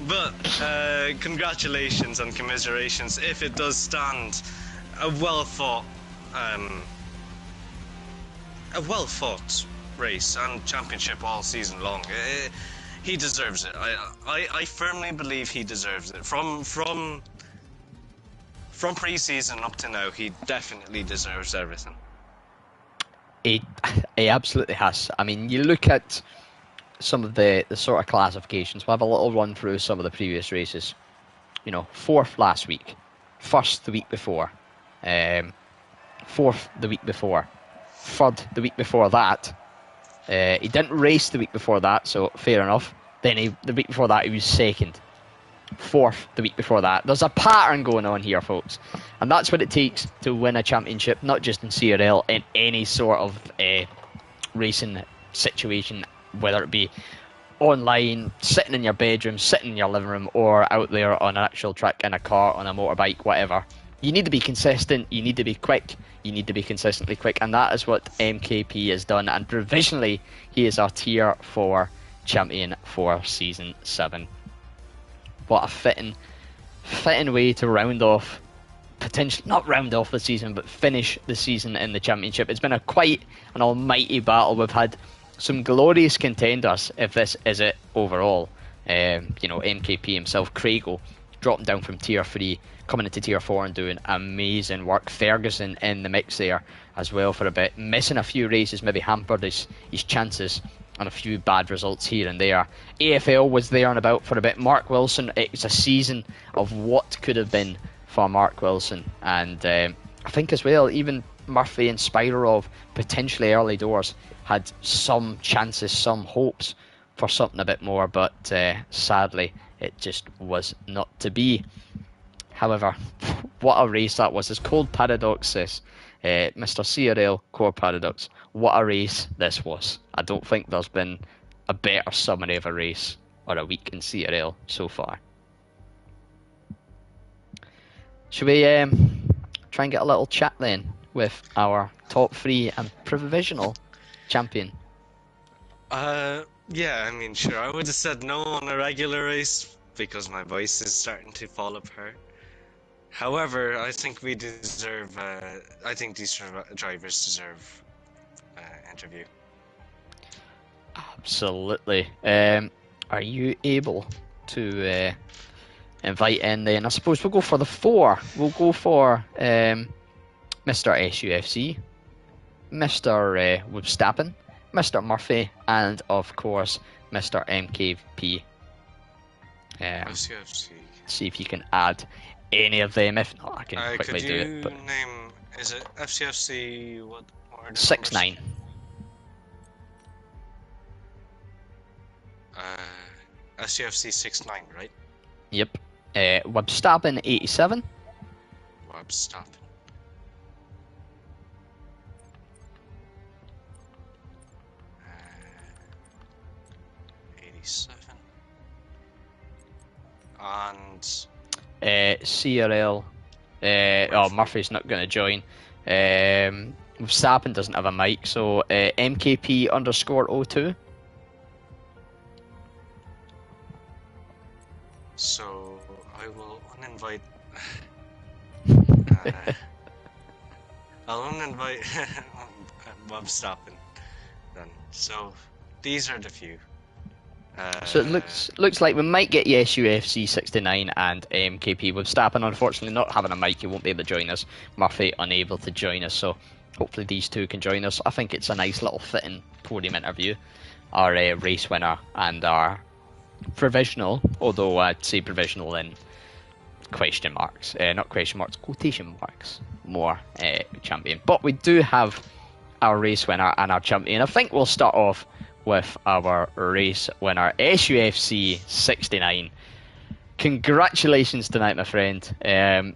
But congratulations and commiserations if it does stand. A well fought race and championship all season long. He deserves it. I firmly believe he deserves it. From pre-season up to now, he definitely deserves everything. He absolutely has. I mean, you look at some of the sort of classifications. We'll have a little run through some of the previous races. You know, 4th last week, 1st the week before, 4th the week before, 3rd the week before that. He didn't race the week before that, so fair enough. Then the week before that he was 2nd. 4th the week before that. There's a pattern going on here, folks, and that's what it takes to win a championship, not just in CRL, in any sort of racing situation, whether it be online, sitting in your bedroom, sitting in your living room, or out there on an actual track in a car, on a motorbike, whatever. You need to be consistent, you need to be quick, you need to be consistently quick, and that is what MKP has done, and provisionally he is our Tier 4 champion for Season 7. What a fitting way to round off, potentially not round off the season, but finish the season in the championship. It's been quite an almighty battle. We've had some glorious contenders, if this is it overall. MKP himself, Craigo, dropping down from Tier 3, coming into Tier 4 and doing amazing work. Ferguson in the mix there as well for a bit, missing a few races, maybe hampered his chances, and a few bad results here and there. AFL was there and about for a bit. Mark Wilson, it's a season of what could have been for Mark Wilson. And I think as well, even Murphy and Spirov, potentially early doors, had some chances, some hopes for something a bit more, but sadly, it just was not to be. However, what a race that was. As Cold Paradox says, Mr. CRL Core Paradox, what a race this was. I don't think there's been a better summary of a race or a week in CRL so far. Should we try and get a little chat then with our top 3 and provisional champion? Yeah, I mean, sure, I would have said no on a regular race because my voice is starting to fall apart. However, I think we deserve, I think these drivers deserve interview. Absolutely. Are you able to invite in then? I suppose we'll go for the four. We'll go for Mr. SUFC, Mr. Verstappen, Mr. Murphy, and of course Mr. MKP. FCFC. See if you can add any of them. If not, I can quickly could do you it. But name, is it FCFC, what are the 6-9. numbers? FCFC 6-9, right? Yep. Verstappen 87. Web stop. 87. And CRL. Murphy's not going to join. Verstappen doesn't have a mic, so MKP_02. so I will uninvite. I'll uninvite Web stopping then. So these are the few. So it looks like we might get SUFC 69 and MKP. With Verstappen unfortunately not having a mic, he won't be able to join us. Murphy unable to join us, so hopefully these two can join us. I think it's a nice little fitting podium interview. Our race winner and our provisional, although I'd say provisional in question marks, not question marks, quotation marks, more champion. But we do have our race winner and our champion. I think we'll start off with our race winner, SUFC 69. Congratulations tonight, my friend.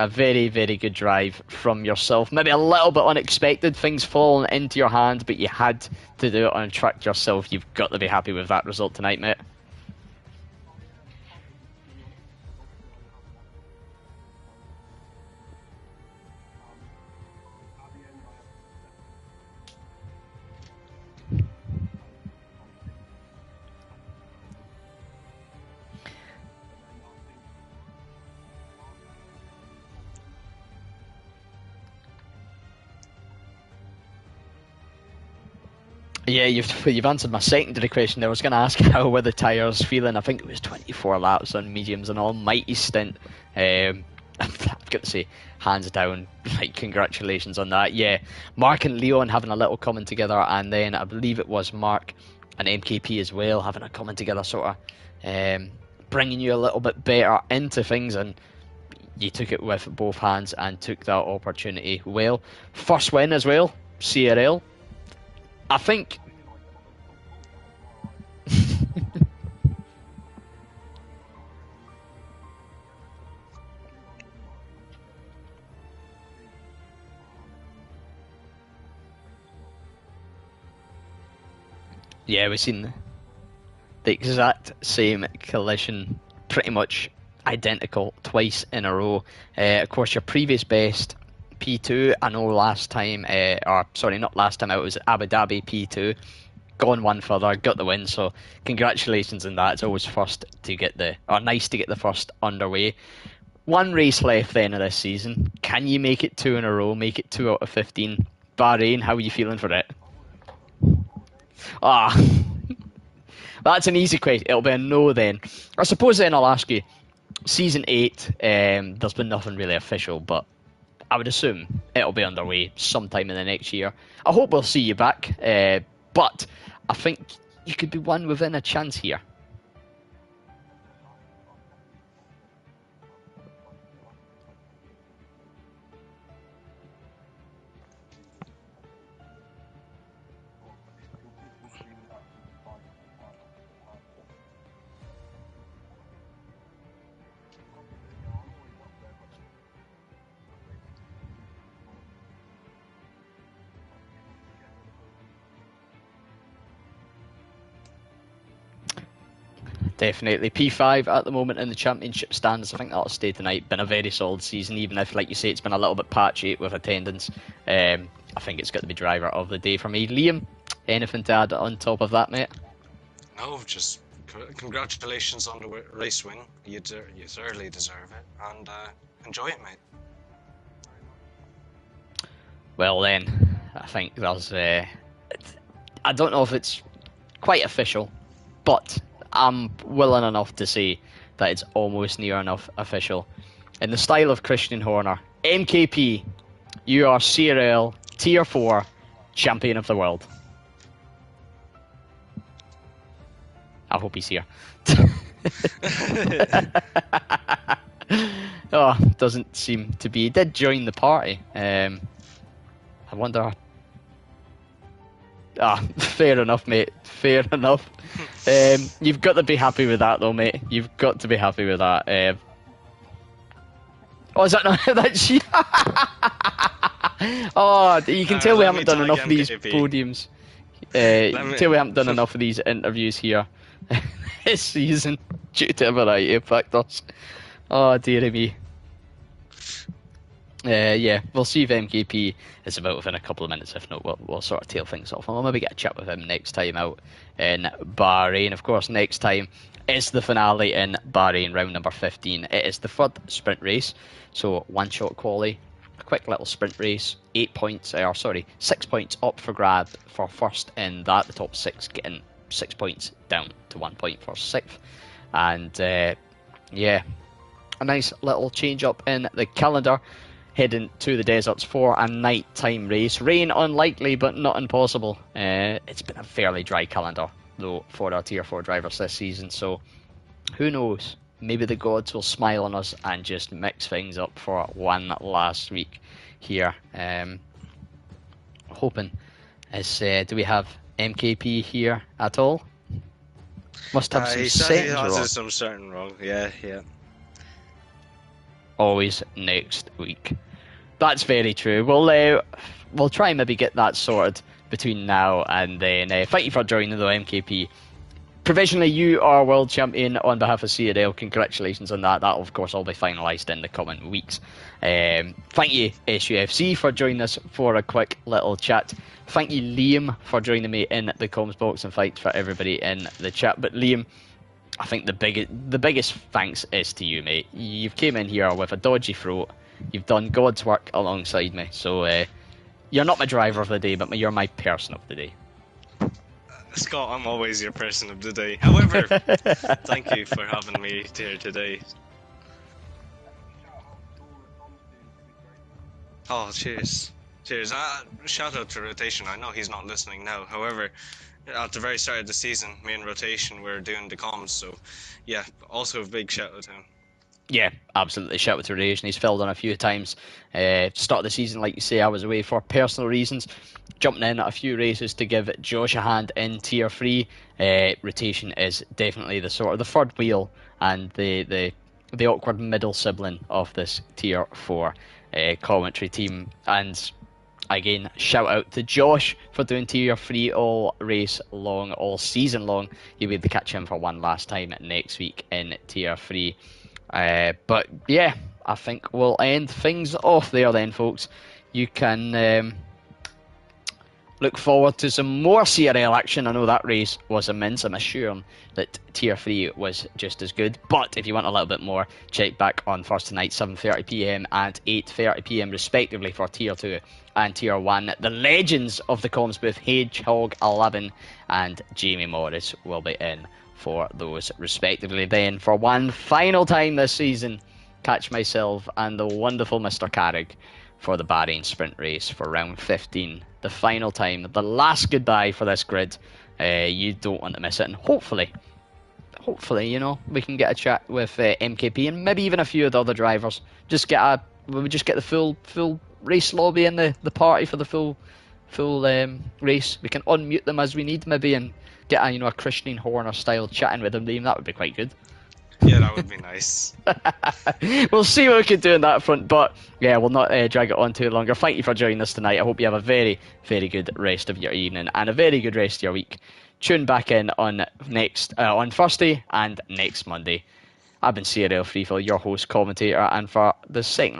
A very, very good drive from yourself. Maybe a little bit unexpected, things falling into your hand, but you had to do it on track yourself. You've got to be happy with that result tonight, mate. Yeah, you've answered my secondary question. I was going to ask how were the tyres feeling. I think it was 24 laps on mediums, an almighty stint. I've got to say, hands down, like congratulations on that. Yeah, Mark and Leon having a little comment together, and then I believe it was Mark and MKP as well having a comment together, sort of bringing you a little bit better into things, and you took it with both hands and took that opportunity well. First win as well, CRL. I think yeah, we've seen the exact same collision, pretty much identical twice in a row. Of course, your previous best P2, I know last time, or sorry, not last time out, it was Abu Dhabi P2. Gone one further, got the win, so congratulations on that. It's always first to get nice to get the first underway. One race left then of this season. Can you make it two in a row, make it 2 out of 15? Bahrain, how are you feeling for it? Ah, that's an easy question. It'll be a no then. I suppose then I'll ask you, season 8, there's been nothing really official, but I would assume it'll be underway sometime in the next year. I hope we'll see you back, but I think you could be one within a chance here. Definitely. P5 at the moment in the championship stands. I think that'll stay tonight. Been a very solid season, even if, like you say, it's been a little bit patchy with attendance. I think it's got to be driver of the day for me. Liam, Anything to add on top of that, mate? No, just congratulations on the race win. You thoroughly deserve it, and enjoy it, mate. Well then, I think there's I don't know if it's quite official, but I'm willing enough to say that it's almost near enough official. In the style of Christian Horner, MKP, you are CRL Tier 4 Champion of the World. I hope he's here. Oh, doesn't seem to be. He did join the party. I wonder. Fair enough, mate. Fair enough. You've got to be happy with that, though, mate. You've got to be happy with that. Oh, is that not that's you? Oh, you can tell we haven't done enough of these podiums. You can tell we haven't done enough of these interviews here this season due to a variety of factors. Oh, dearie me. Yeah, we'll see if MKP is about within a couple of minutes. If not, we'll sort of tail things off. And we'll maybe get a chat with him next time out in Bahrain. Of course, next time is the finale in Bahrain, round number 15. It is the third sprint race, so one-shot quali, a quick little sprint race, 6 points up for grab for first in that. The top 6 getting 6 points down to 1 point for 6th. And yeah, a nice little change up in the calendar. Heading to the deserts for a night-time race. Rain unlikely, but not impossible. It's been a fairly dry calendar, though, for our Tier 4 drivers this season, so who knows? Maybe the gods will smile on us and just mix things up for one last week here. Hoping. Do we have MKP here at all? Must have some settings wrong. He has some certain wrong, yeah. Always next week. That's very true. We'll try and maybe get that sorted between now and then. Thank you for joining, though, MKP. Provisionally, you are world champion on behalf of CRL. Congratulations on that. That'll, of course, all be finalised in the coming weeks. Thank you, SUFC, for joining us for a quick little chat. Thank you, Liam, for joining me in the comms box, and thanks for everybody in the chat. But Liam, I think the biggest thanks is to you, mate. You've came in here with a dodgy throat. You've done God's work alongside me. So you're not my driver of the day, but you're my person of the day. Scott, I'm always your person of the day. However, thank you for having me here today. Oh, cheers. Cheers. Shout out to Rotation. I know he's not listening now. However, at the very start of the season, me and Rotation were doing the comms, so yeah, also a big shout out to him. Yeah, absolutely. Shout out to Rotation. He's filled in a few times. Start of the season, like you say, I was away for personal reasons. Jumping in at a few races to give Josh a hand in Tier 3. Rotation is definitely the third wheel and the awkward middle sibling of this Tier 4 commentary team. And again, shout out to Josh for doing Tier 3 all season long. You'll be able to catch him for one last time next week in Tier 3. But yeah, I think we'll end things off there then, folks. You can look forward to some more CRL action. I know that race was immense. I'm assuring that Tier 3 was just as good. But if you want a little bit more, check back on Thursday night, 7:30 PM and 8:30 PM respectively for Tier 2 and Tier 1. The legends of the comms booth, Hedgehog11 and Jamie Morris, will be in for those respectively. Then, for one final time this season, catch myself and the wonderful Mr. Carrick for the Bahrain sprint race for round 15. The final time, the last goodbye for this grid. You don't want to miss it, and hopefully, you know, we can get a chat with MKP and maybe even a few of the other drivers. We just get the full race lobby in the party for the full race. We can unmute them as we need, maybe, and get a Christian Horner style chatting with them. Liam, that would be quite good. Yeah, that would be nice. We'll see what we can do on that front, but yeah, we'll not drag it on too longer. Thank you for joining us tonight. I hope you have a very, very good rest of your evening and a very good rest of your week. Tune back in on Thursday and next Monday. I've been CRL Freefall, your host, commentator, and for the second